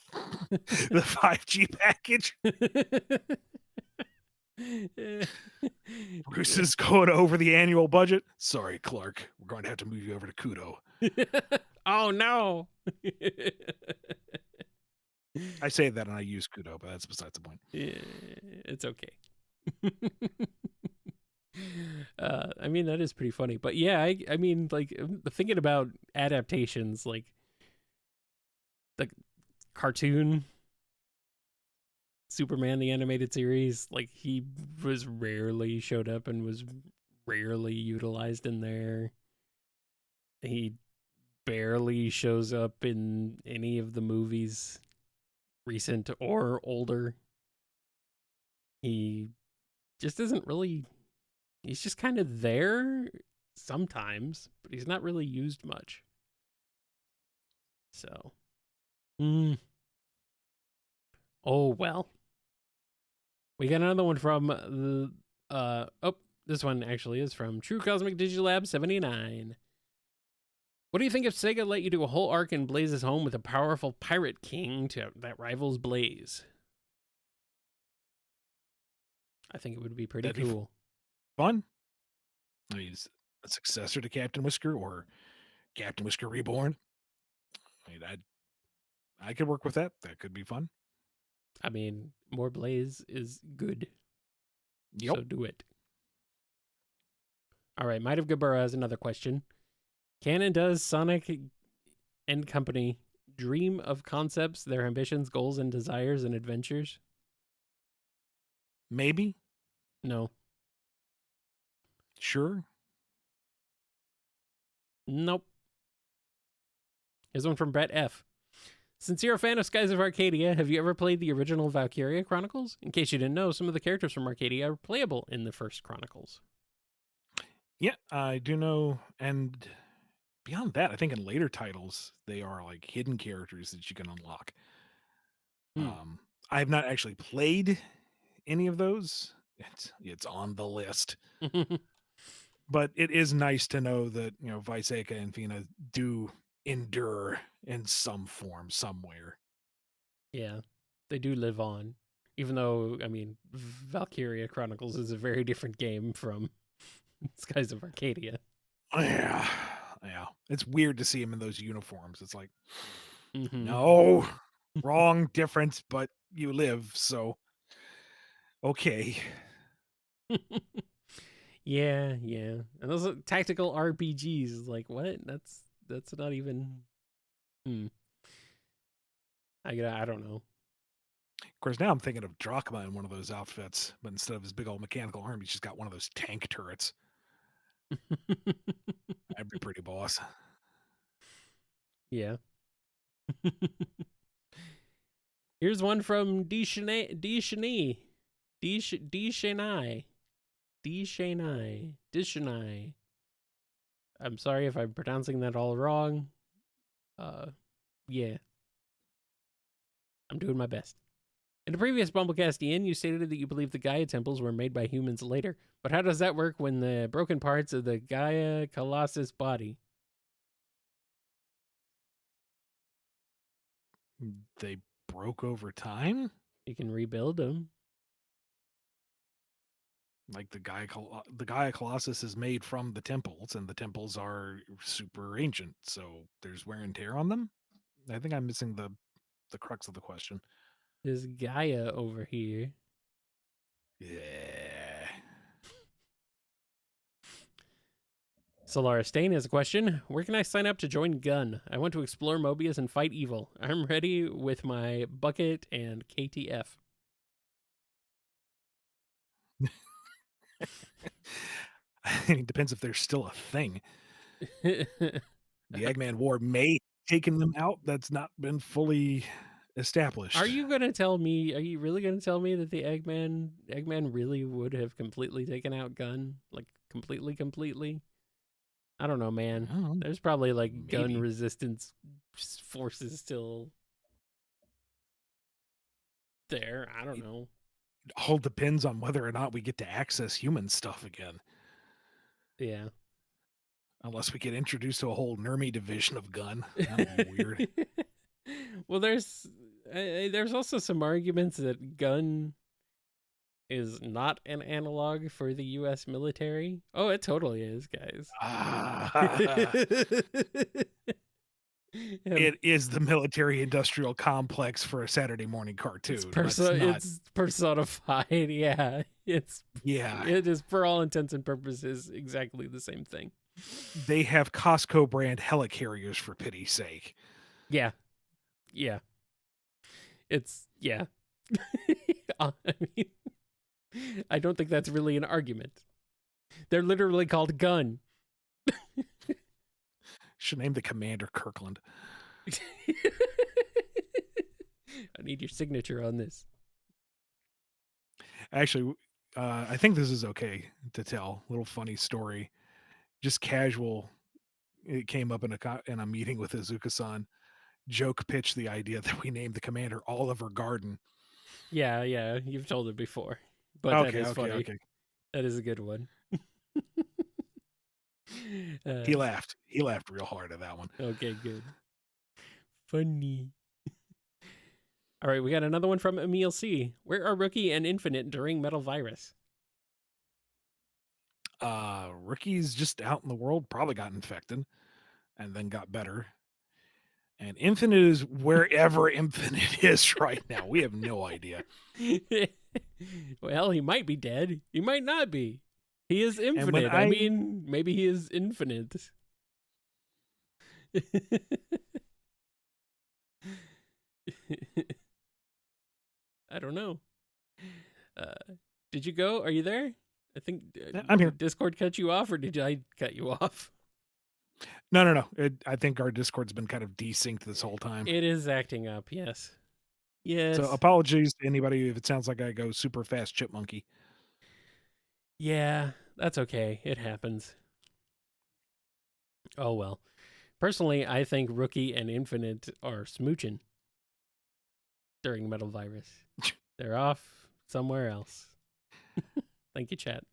the 5G package? Bruce Yeah. is going over the annual budget. Sorry, Clark. We're going to have to move you over to Kudo. Oh no. I say that and I use Kudo, but that's besides the point. Yeah, it's okay. I mean, that is pretty funny. But yeah, I mean, like, thinking about adaptations, like the cartoon Superman, the animated series, like, he was rarely showed up and was rarely utilized in there. He barely shows up in any of the movies, recent or older. He just isn't really, he's just kind of there sometimes, but he's not really used much. So, oh well. We got another one from the this one actually is from True Cosmic Digilab 79. What do you think if Sega let you do a whole arc in Blaze's home with a powerful pirate king that rivals Blaze? I think it would be pretty That'd be cool. fun. He's a successor to Captain Whisker or Captain Whisker Reborn. I mean, I could work with that. That could be fun. I mean, more Blaze is good. Yep. So do it. All right, Might of Gabura has another question. Can and does Sonic and Company dream of concepts, their ambitions, goals, and desires and adventures? Maybe. No. Sure. Nope. Here's one from Brett F. Since you're a fan of Skies of Arcadia, have you ever played the original Valkyria Chronicles? In case you didn't know, some of the characters from Arcadia are playable in the first Chronicles. Yeah, I do know. And beyond that, I think in later titles, they are like hidden characters that you can unlock. I have not actually played any of those. It's on the list. But it is nice to know that, Viseka and Fina do endure in some form somewhere. Yeah, they do live on. Even though, I mean, Valkyria Chronicles is a very different game from Skies of Arcadia. Yeah. Yeah. It's weird to see him in those uniforms. It's like, Mm-hmm. no, wrong, different, but you live, so okay. Yeah. And those are tactical RPGs. Like, what? That's not even. I don't know. Of course, now I'm thinking of Drachma in one of those outfits, but instead of his big old mechanical arm, he's just got one of those tank turrets. That'd be pretty boss. Yeah. Here's one from Dishanai. I'm sorry if I'm pronouncing that all wrong. Yeah. I'm doing my best. In the previous BumbleKast, Ian, you stated that you believe the Gaia temples were made by humans later. But how does that work when the broken parts of the Gaia Colossus body? They broke over time? You can rebuild them. Like the Gaia Colossus is made from the temples, and the temples are super ancient, so there's wear and tear on them. I think I'm missing the crux of the question. There's Gaia over here. Yeah. Solara Stain has a question. Where can I sign up to join Gun? I want to explore Mobius and fight evil. I'm ready with my bucket and KTF. It depends if there's still a thing. The Eggman War may have taken them out. That's not been fully established. Are you really going to tell me that the Eggman really would have completely taken out Gun? Like completely? I don't know, man. I don't know. There's probably like gun Maybe. resistance forces still there. I don't know. It all depends on whether or not we get to access human stuff again. Yeah. Unless we get introduced to a whole Nermy division of Gun. That would be weird. Well, there's also some arguments that Gun is not an analog for the U.S. military. Oh, it totally is, guys. It is the military-industrial complex for a Saturday morning cartoon. It's personified. Yeah, it is for all intents and purposes exactly the same thing. They have Costco brand helicarriers, for pity's sake. Yeah. It's I mean, I don't think that's really an argument. They're literally called Gun. Should name the commander Kirkland. I need your signature on this. Actually, I think this is okay to tell. Little funny story. Just casual. It came up in a meeting with Izuka-san. Joke pitched the idea that we named the commander Oliver Garden. Yeah, you've told it before. But that is funny. Okay. That is a good one. He laughed. He laughed real hard at that one. Okay, good. Funny. All right, we got another one from Emil C. Where are Rookie and Infinite during Metal Virus? Rookie's just out in the world, probably got infected and then got better. And Infinite is wherever Infinite is right now. We have no idea. Well, he might be dead. He might not be. He is infinite. I mean, maybe he is infinite. I don't know. Did you go? Are you there? I think I'm here. Discord cut you off, or did I cut you off? No. I think our Discord's been kind of desynced this whole time. It is acting up, yes. Yes. So apologies to anybody if it sounds like I go super fast chipmunky. Yeah, that's okay. It happens. Oh, well. Personally, I think Rookie and Infinite are smooching during Metal Virus. They're off somewhere else. Thank you, chat.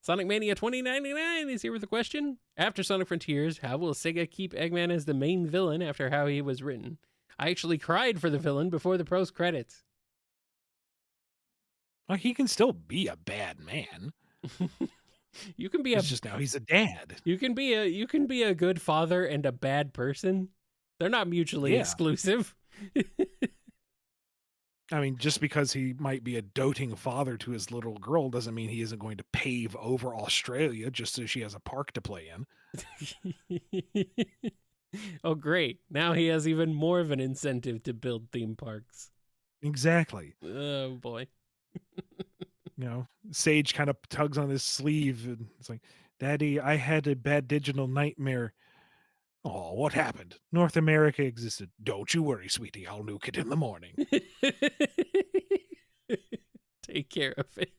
Sonic Mania 2099 is here with a question. After Sonic Frontiers, how will Sega keep Eggman as the main villain after how he was written? I actually cried for the villain before the post credits. Well, he can still be a bad man. You can be it's just now he's a dad. You can be a good father and a bad person. They're not mutually exclusive. I mean, just because he might be a doting father to his little girl doesn't mean he isn't going to pave over Australia just so she has a park to play in. Oh, great. Now he has even more of an incentive to build theme parks. Exactly. Oh, boy. Sage kind of tugs on his sleeve and it's like, Daddy, I had a bad digital nightmare. Oh, what happened? North America existed. Don't you worry, sweetie. I'll nuke it in the morning. Take care of it.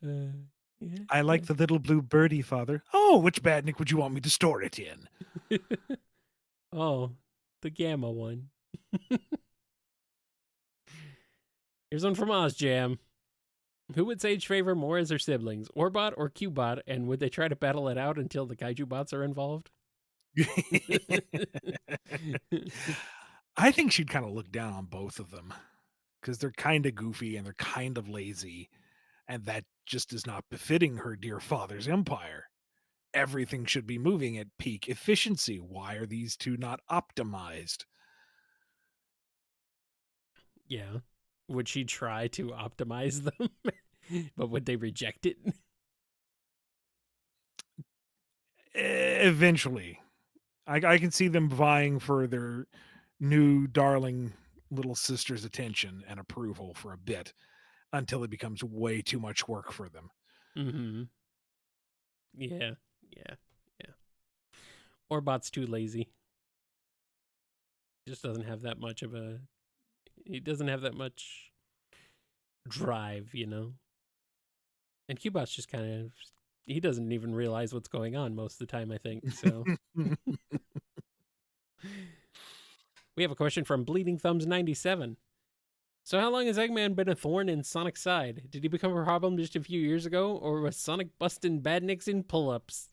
uh, yeah. I like the little blue birdie, Father. Oh, which badnik would you want me to store it in? Oh, the gamma one. Here's one from OzJam. Who would Sage favor more as their siblings, Orbot or Cubot, and would they try to battle it out until the Kaiju bots are involved? I think she'd kind of look down on both of them because they're kind of goofy and they're kind of lazy, and that just is not befitting her dear father's empire. Everything should be moving at peak efficiency. Why are these two not optimized? Yeah. Would she try to optimize them? But would they reject it? Eventually, I can see them vying for their new darling little sister's attention and approval for a bit until it becomes way too much work for them. Mm-hmm. Yeah. Yeah. Yeah. Orbot's too lazy. Just doesn't have that much of a. He doesn't have that much drive, you know? And Cubot's just kind of. He doesn't even realize what's going on most of the time, I think. So. We have a question from Bleeding Thumbs 97. So how long has Eggman been a thorn in Sonic's side? Did he become a problem just a few years ago, or was Sonic busting badniks in pull-ups?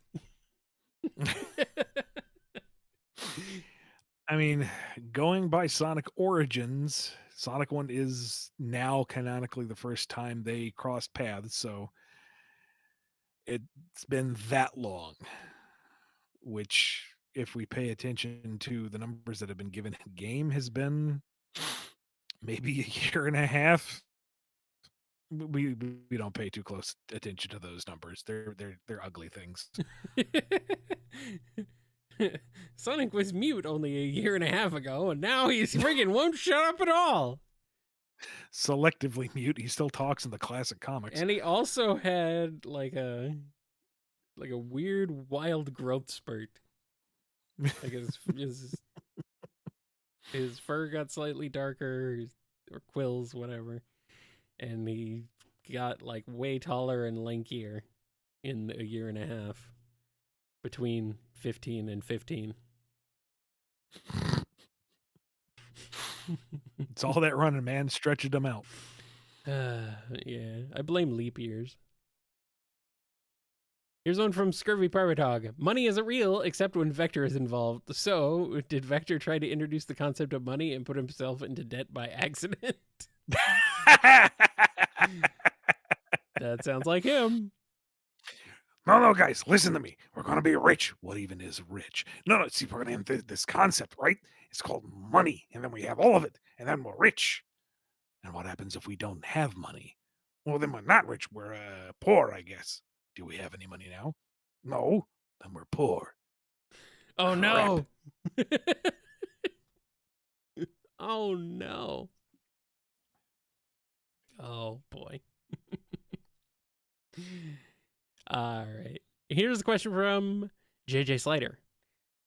I mean, going by Sonic Origins, Sonic 1 is now canonically the first time they crossed paths, so it's been that long, which, if we pay attention to the numbers that have been given in game, has been maybe a year and a half. We don't pay too close attention to those numbers. They're ugly things. Sonic was mute only a year and a half ago, and now he's friggin' won't shut up at all. Selectively mute. He still talks in the classic comics. And he also had like a weird wild growth spurt. Like his fur got slightly darker, or quills, whatever, and he got like way taller and lankier in a year and a half between 15 and 15. It's all that running, man. Stretching them out. Yeah, I blame leap years. Here's one from Scurvy Pirate Hog. Money isn't real except when Vector is involved. So, did Vector try to introduce the concept of money and put himself into debt by accident? That sounds like him. No, guys, listen to me. We're going to be rich. What even is rich? No, see, we're going to have this concept, right? It's called money, and then we have all of it, and then we're rich. And what happens if we don't have money? Well, then we're not rich. We're poor, I guess. Do we have any money now? No. Then we're poor. Oh, Crap. no. Oh, no. Oh, boy. All right. Here's a question from JJ Slider.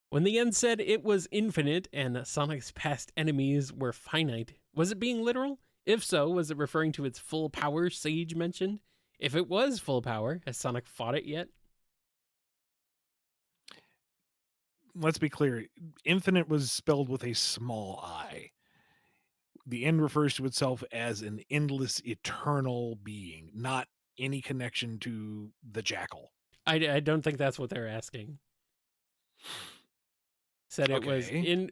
When the end said it was infinite and Sonic's past enemies were finite, was it being literal? If so, was it referring to its full power Sage mentioned? If it was full power, has Sonic fought it yet? Let's be clear. Infinite was spelled with a small I. The end refers to itself as an endless, eternal being, not any connection to the jackal. I don't think that's what they're asking. Said it was in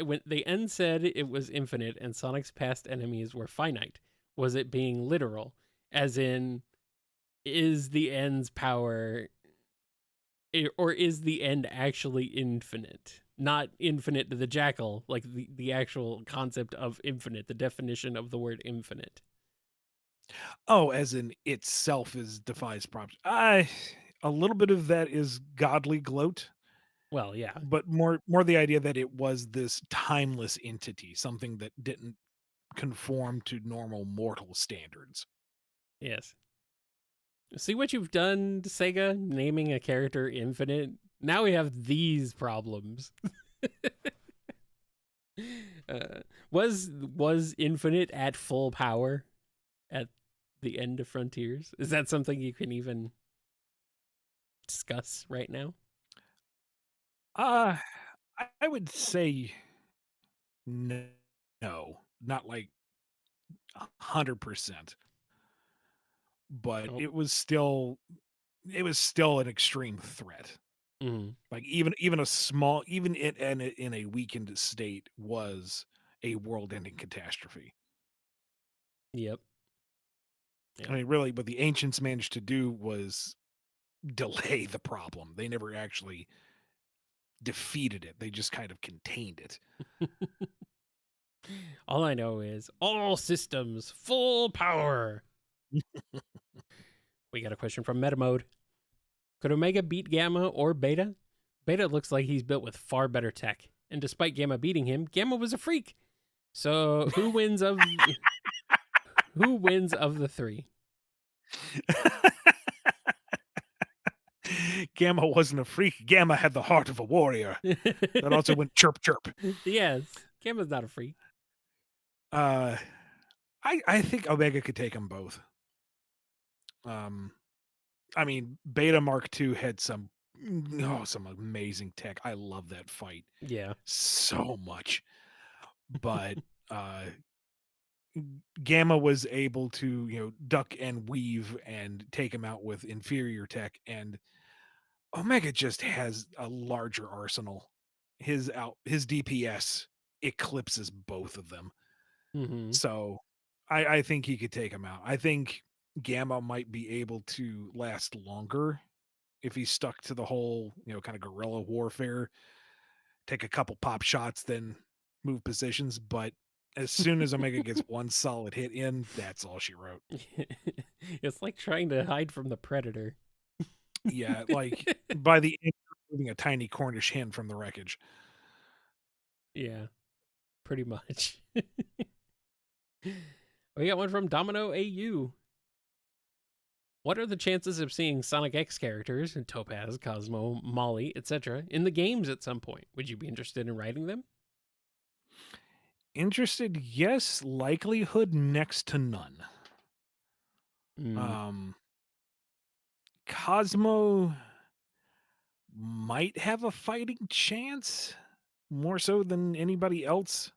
when the end said it was infinite and Sonic's past enemies were finite. Was it being literal? As in, is the end's power, or is the end actually infinite? Not infinite to the jackal, like the actual concept of infinite, the definition of the word infinite. Oh, as in itself is defies props. I a little bit of that is godly gloat, Well, yeah. but more the idea that it was this timeless entity, something that didn't conform to normal mortal standards. Yes. See what you've done, Sega, naming a character Infinite? Now we have these problems. uh, was Infinite at full power at the end of Frontiers? Is that something you can even discuss right now? Uh, I would say no, no, not like 100%, but Oh, it was still an extreme threat. mm, Like even a small even in a weakened state was a world-ending catastrophe. yep, I yep. mean, really, what the ancients managed to do was delay the problem. They never actually defeated it. They just kind of contained it. All I know is all systems full power. We got a question from Meta Mode. Could Omega beat Gamma or Beta? Beta looks like he's built with far better tech, and despite Gamma beating him, Gamma was a freak. So who wins of the three? Gamma wasn't a freak. Gamma had the heart of a warrior. That also went chirp chirp. Yes, Gamma's not a freak. Uh, I think Omega could take them both. Um, I mean, Beta Mark II had some amazing tech. I love that fight Yeah. so much. But Gamma was able to, duck and weave and take him out with inferior tech, and Omega just has a larger arsenal. His DPS eclipses both of them. Mm-hmm. So I think he could take him out. I think Gamma might be able to last longer if he's stuck to the whole, kind of guerrilla warfare, take a couple pop shots, then move positions. But as soon as Omega gets one solid hit in, that's all she wrote. It's like trying to hide from the predator. Yeah, like by the end, you're moving a tiny Cornish hen from the wreckage. Yeah, pretty much. We got one from Domino AU. What are the chances of seeing Sonic X characters, Topaz, Cosmo, Molly, etc., in the games at some point? Would you be interested in writing them? Interested? Yes. Likelihood next to none. Mm, Um, Cosmo might have a fighting chance, more so than anybody else,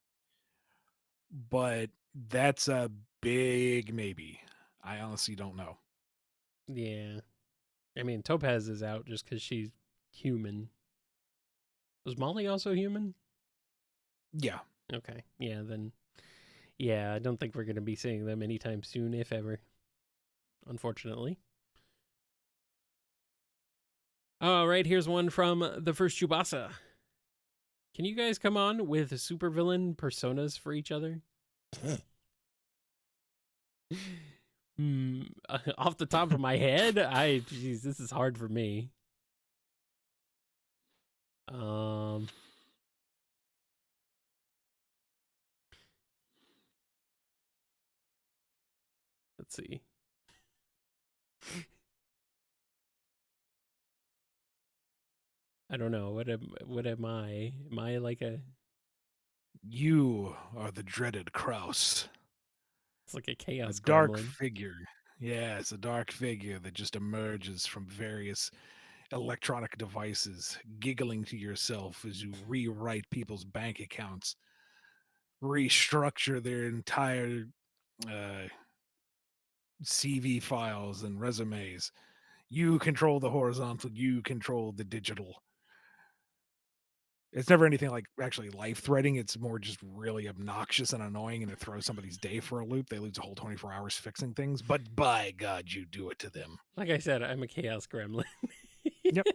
but that's a big maybe. I honestly don't know. yeah. I mean, Topaz is out just because she's human. Was Molly also human? Yeah. Okay. Yeah, then. Yeah, I don't think we're going to be seeing them anytime soon, if ever. Unfortunately. All right, here's one from the first Chubasa. Can you guys come on with supervillain personas for each other? Off the top of my head, geez, this is hard for me. Um, let's see. I don't know. What am I? Am I like a? You are the dreaded Crouse. It's like a A chaos dark gremlin. figure. Yeah, it's a dark figure that just emerges from various electronic devices, giggling to yourself as you rewrite people's bank accounts, restructure their entire uh, CV files and resumes. You control the horizontal, you control the digital. It's never anything like actually life threatening. It's more just really obnoxious and annoying, and it throws somebody's day for a loop. They lose a whole 24 hours fixing things, but by God, you do it to them. Like I said, I'm a chaos gremlin. Yep.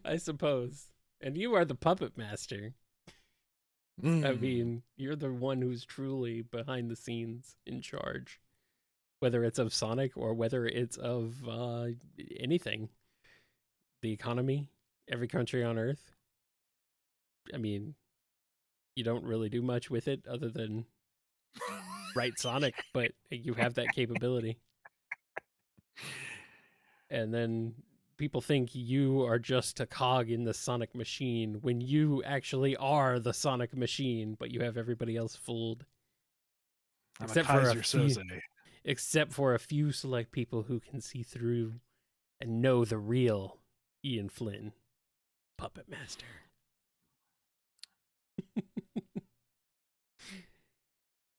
I suppose. And you are the puppet master. I Mm. mean, you're the one who's truly behind the scenes in charge. whether it's of Sonic or whether it's of anything, the economy, every country on Earth. I mean, you don't really do much with it other than write Sonic, but you have that capability. And then people think you are just a cog in the Sonic machine when you actually are the Sonic machine, but you have everybody else fooled. I'm a Except for a Kaiser few Soze. except for a few select people who can see through and know the real Ian Flynn, Puppetmaster.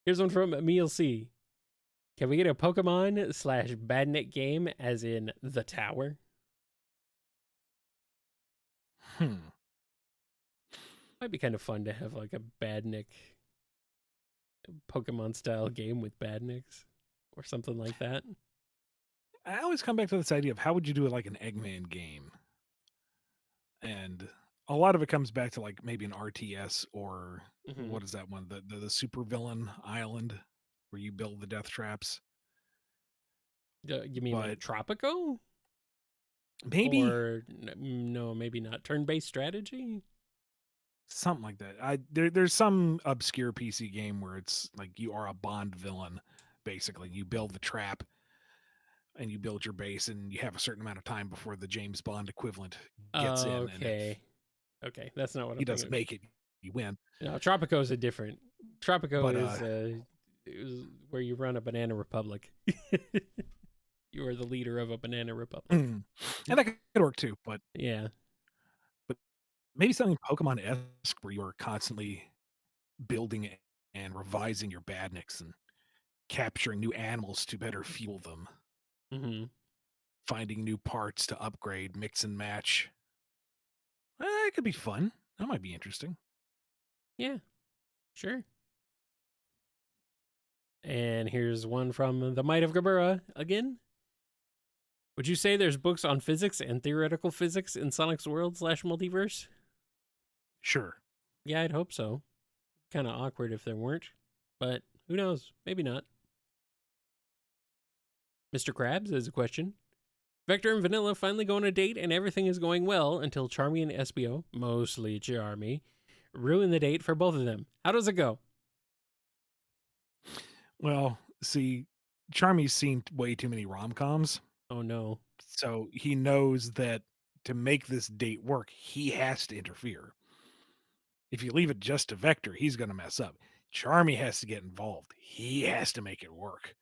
Here's one from Emil C. Can we get a Pokemon slash Badnik game as in The Tower? Hmm. Might be kind of fun to have like a Badnik Pokemon style game with Badniks or something like that. I always come back to this idea of how would you do it like an Eggman game? And a lot of it comes back to like maybe an RTS or Mm-hmm. what is that one? The super villain island where you build the death traps. You mean like But Tropico? maybe Or no, maybe not. Turn based strategy? something like that. There's some obscure PC game where it's like you are a Bond villain, basically. You build the trap and you build your base and you have a certain amount of time before the James Bond equivalent gets in, and if Okay. Okay, that's not what he I'm doesn't thinking. make it, you win. No, Tropico is a different. Tropico But is where you run a banana republic. You are the leader of a banana republic. and that could work too, Yeah. but maybe something Pokemon-esque where you're constantly building and revising your badniks and capturing new animals to better fuel them, Mm-hmm. finding new parts to upgrade, mix and match. It could be fun. That might be interesting. Yeah. Sure. And here's one from the Might of Gabura again. Would you say there's books on physics and theoretical physics in Sonic's world slash multiverse? Sure. Yeah, I'd hope so. Kind of awkward if there weren't, but who knows? Maybe not. Mr. Krabs has a question. Vector and Vanilla finally go on a date and everything is going well until Charmy and Espio, mostly Charmy, ruin the date for both of them. How does it go? Well, see, Charmy's seen way too many rom-coms, Oh no. so he knows that to make this date work, he has to interfere. If you leave it just to Vector, he's going to mess up. Charmy has to get involved. He has to make it work.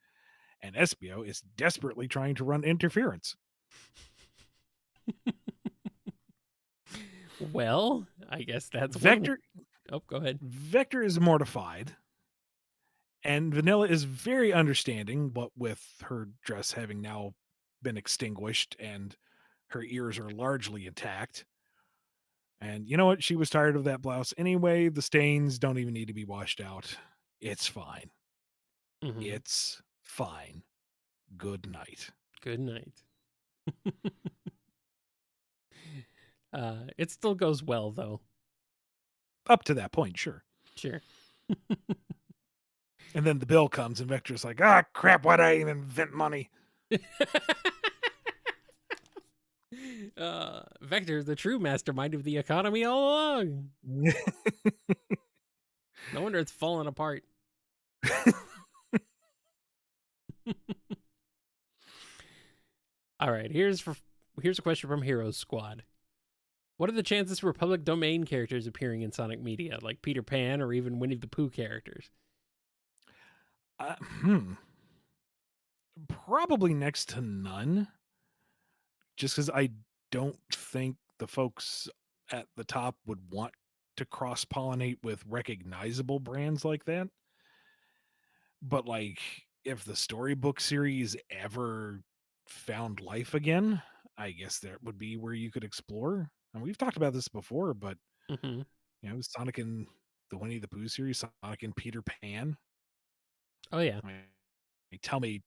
And Espio is desperately trying to run interference. Well, I guess that's one. Vector Oh, go ahead. Vector is mortified, and Vanilla is very understanding, what with her dress having now been extinguished and her ears are largely intact. And you know what? She was tired of that blouse anyway. The stains don't even need to be washed out. It's fine. Mm-hmm. It's fine. Good night. Good night. It still goes well though. Up to that point, sure. Sure. And then the bill comes, and Vector's like, ah, crap, why'd I even invent money? Vector, the true mastermind of the economy all along. No wonder it's falling apart. All right, here's a question from Heroes Squad. What are the chances for public domain characters appearing in Sonic media, like Peter Pan or even Winnie the Pooh characters? uh, hmm. Probably next to none, just because I don't think the folks at the top would want to cross pollinate with recognizable brands like that. But like, if the storybook series ever found life again, I guess that would be where you could explore. And we've talked about this before, but Mm-hmm. Sonic and the Winnie the Pooh series, Sonic and Peter Pan. Oh yeah. I mean, tell me,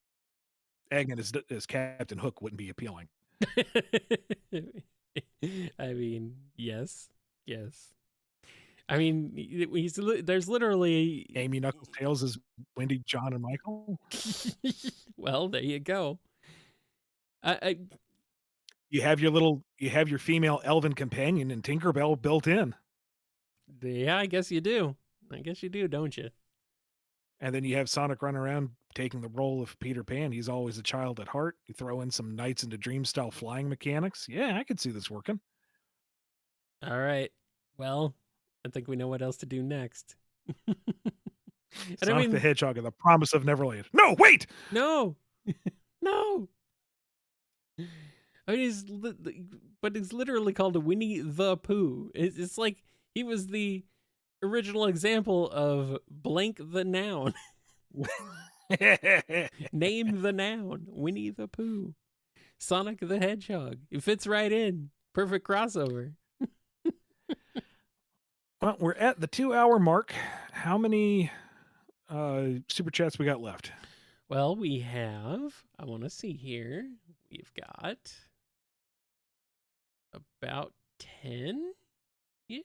Eggman as Captain Hook wouldn't be appealing. I mean, yes, yes. I mean, there's literally. Amy Knuckles Tails is Wendy, John, and Michael. Well, there you go. I You have your female elven companion and Tinkerbell built in. yeah, I guess you do. I guess you do, don't you? And then you have Sonic run around taking the role of Peter Pan. He's always a child at heart. You throw in some Knights into Dream style flying mechanics. Yeah, I could see this working. All right. Well, I think we know what else to do next. And I Sonic the mean, Hedgehog and the Promise of Neverland. No, wait! no, no. I mean, but he's literally called Winnie the Pooh. It's like he was the original example of blank the noun. Name the noun. Winnie the Pooh. Sonic the Hedgehog. It fits right in. Perfect crossover. Well, we're at the 2-hour mark. How many super chats we got left? Well, we have, I want to see here. We've got about 10-ish.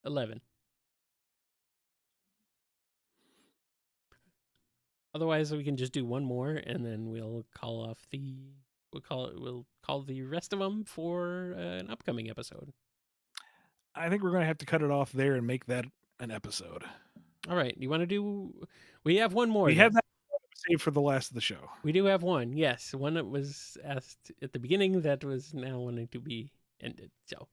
11. Otherwise, we can just do one more, and then we'll call the rest of them for an upcoming episode. I think we're going to have to cut it off there and make that an episode. All right. You want to do? We have one more. We have that saved for the last of the show. We do have one. Yes, one that was asked at the beginning that was now wanting to be ended. So,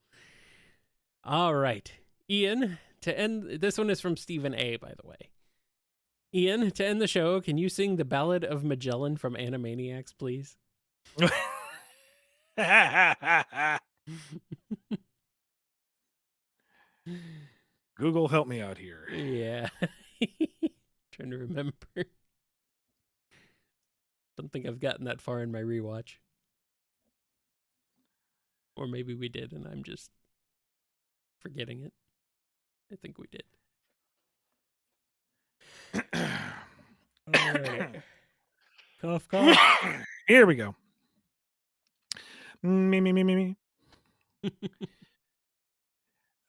all right, Ian. To end, this one is from Stephen A. By the way. Ian, to end the show, can you sing the Ballad of Magellan from Animaniacs, please? Google, help me out here. Yeah. Trying to remember. Don't think I've gotten that far in my rewatch. Or maybe we did and I'm just forgetting it. I think we did. All right. Cough, cough. Here we go. Me.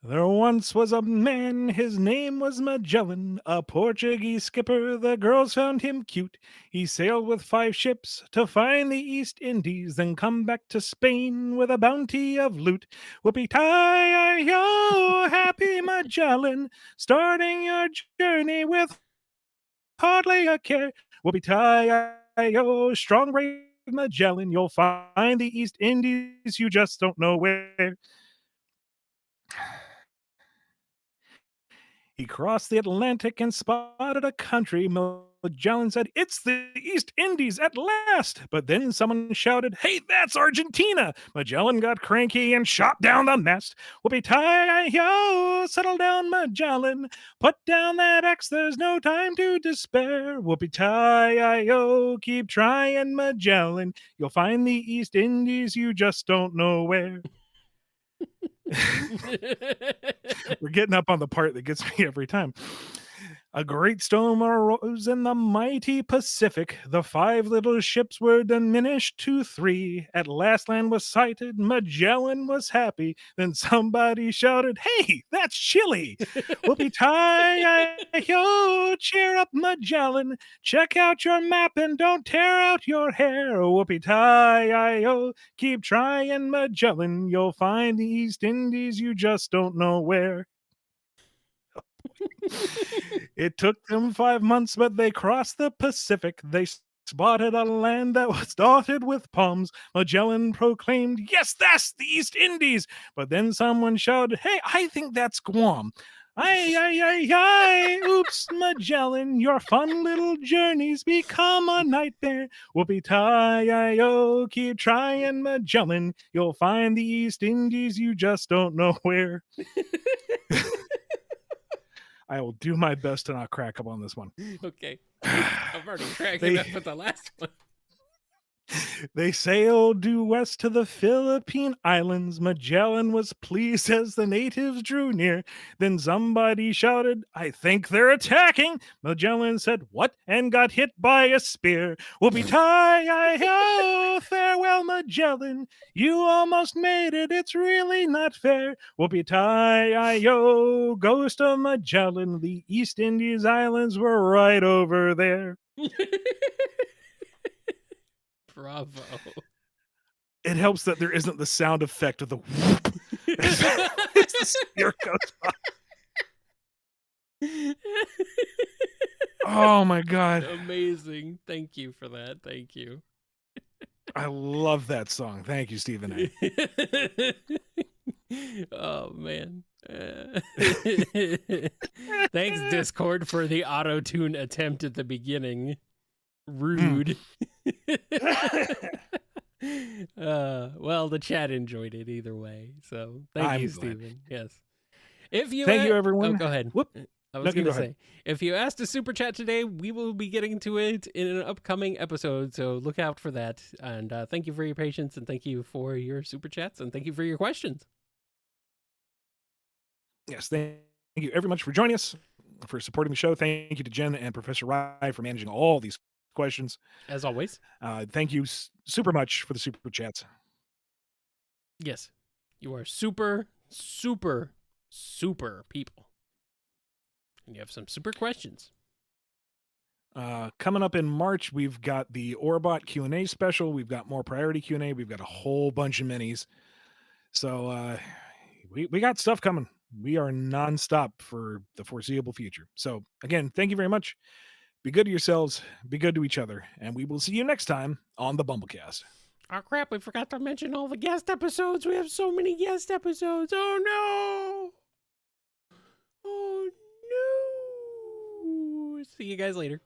There once was a man, his name was Magellan, a Portuguese skipper, the girls found him cute. He sailed with 5 ships to find the East Indies, then come back to Spain with a bounty of loot. Whoopee-tie-yo, happy Magellan, starting your journey with hardly a care. Whoopee-tie-yo, strong brave Magellan, you'll find the East Indies, you just don't know where. He crossed the Atlantic and spotted a country. Magellan said, "It's the East Indies at last." But then someone shouted, "Hey, that's Argentina." Magellan got cranky and shot down the mast. Whoopee-tie-yo, settle down, Magellan. Put down that axe, there's no time to despair. Whoopee-tie-yo, keep trying, Magellan. You'll find the East Indies, you just don't know where. We're getting up on the part that gets me every time. A great storm arose in the mighty Pacific. The 5 little ships were diminished to 3. At last land was sighted. Magellan was happy. Then somebody shouted, "Hey, that's Chile." Whoopee-tie-yo, cheer up, Magellan. Check out your map and don't tear out your hair. Whoopee-tie-yo, keep trying, Magellan. You'll find the East Indies, you just don't know where. It took them 5 months, but they crossed the Pacific. They spotted a land that was dotted with palms. Magellan proclaimed, "Yes, that's the East Indies." But then someone shouted, "Hey, I think that's Guam." Ay, oops, Magellan, your fun little journeys become a nightmare. Whoopee-tie-yo, keep trying, Magellan. You'll find the East Indies, you just don't know where. I will do my best to not crack up on this one. Okay. I'm already cracking up with the last one. They sailed due west to the Philippine Islands. Magellan was pleased as the natives drew near. Then somebody shouted, "I think they're attacking." Magellan said, "What?" and got hit by a spear. Whoopee-tie-I-ho, farewell, Magellan. You almost made it, it's really not fair. Whoopee-tie-I-ho, ghost of Magellan. The East Indies Islands were right over there. Bravo. It helps that there isn't the sound effect of the whoop as the spear goes by. Oh my god. Amazing. Thank you for that. Thank you. I love that song. Thank you, Stephen A. Oh man. Thanks, Discord, for the auto-tune attempt at the beginning. Rude. Well, the chat enjoyed it either way. So thank I'm you, glad. Stephen. Yes. If you Thank you, everyone. Oh, go ahead. Whoop. I No, was you going go to ahead. say, if you asked a super chat today, we will be getting to it in an upcoming episode. So look out for that. And thank you for your patience, and thank you for your super chats, and thank you for your questions. Yes, thank you very much for joining us, for supporting the show. Thank you to Jen and Professor Rye for managing all these questions. As always. Thank you super much for the super chats. Yes. You are super, super, super people. And you have some super questions. Coming up in March, we've got the Orbot Q&A special. We've got more priority Q&A. We've got a whole bunch of minis. So we got stuff coming. We are nonstop for the foreseeable future. So again, thank you very much. Be good to yourselves. Be good to each other. And we will see you next time on the BumbleKast. Oh crap, we forgot to mention all the guest episodes. We have so many guest episodes. Oh no. Oh no. See you guys later.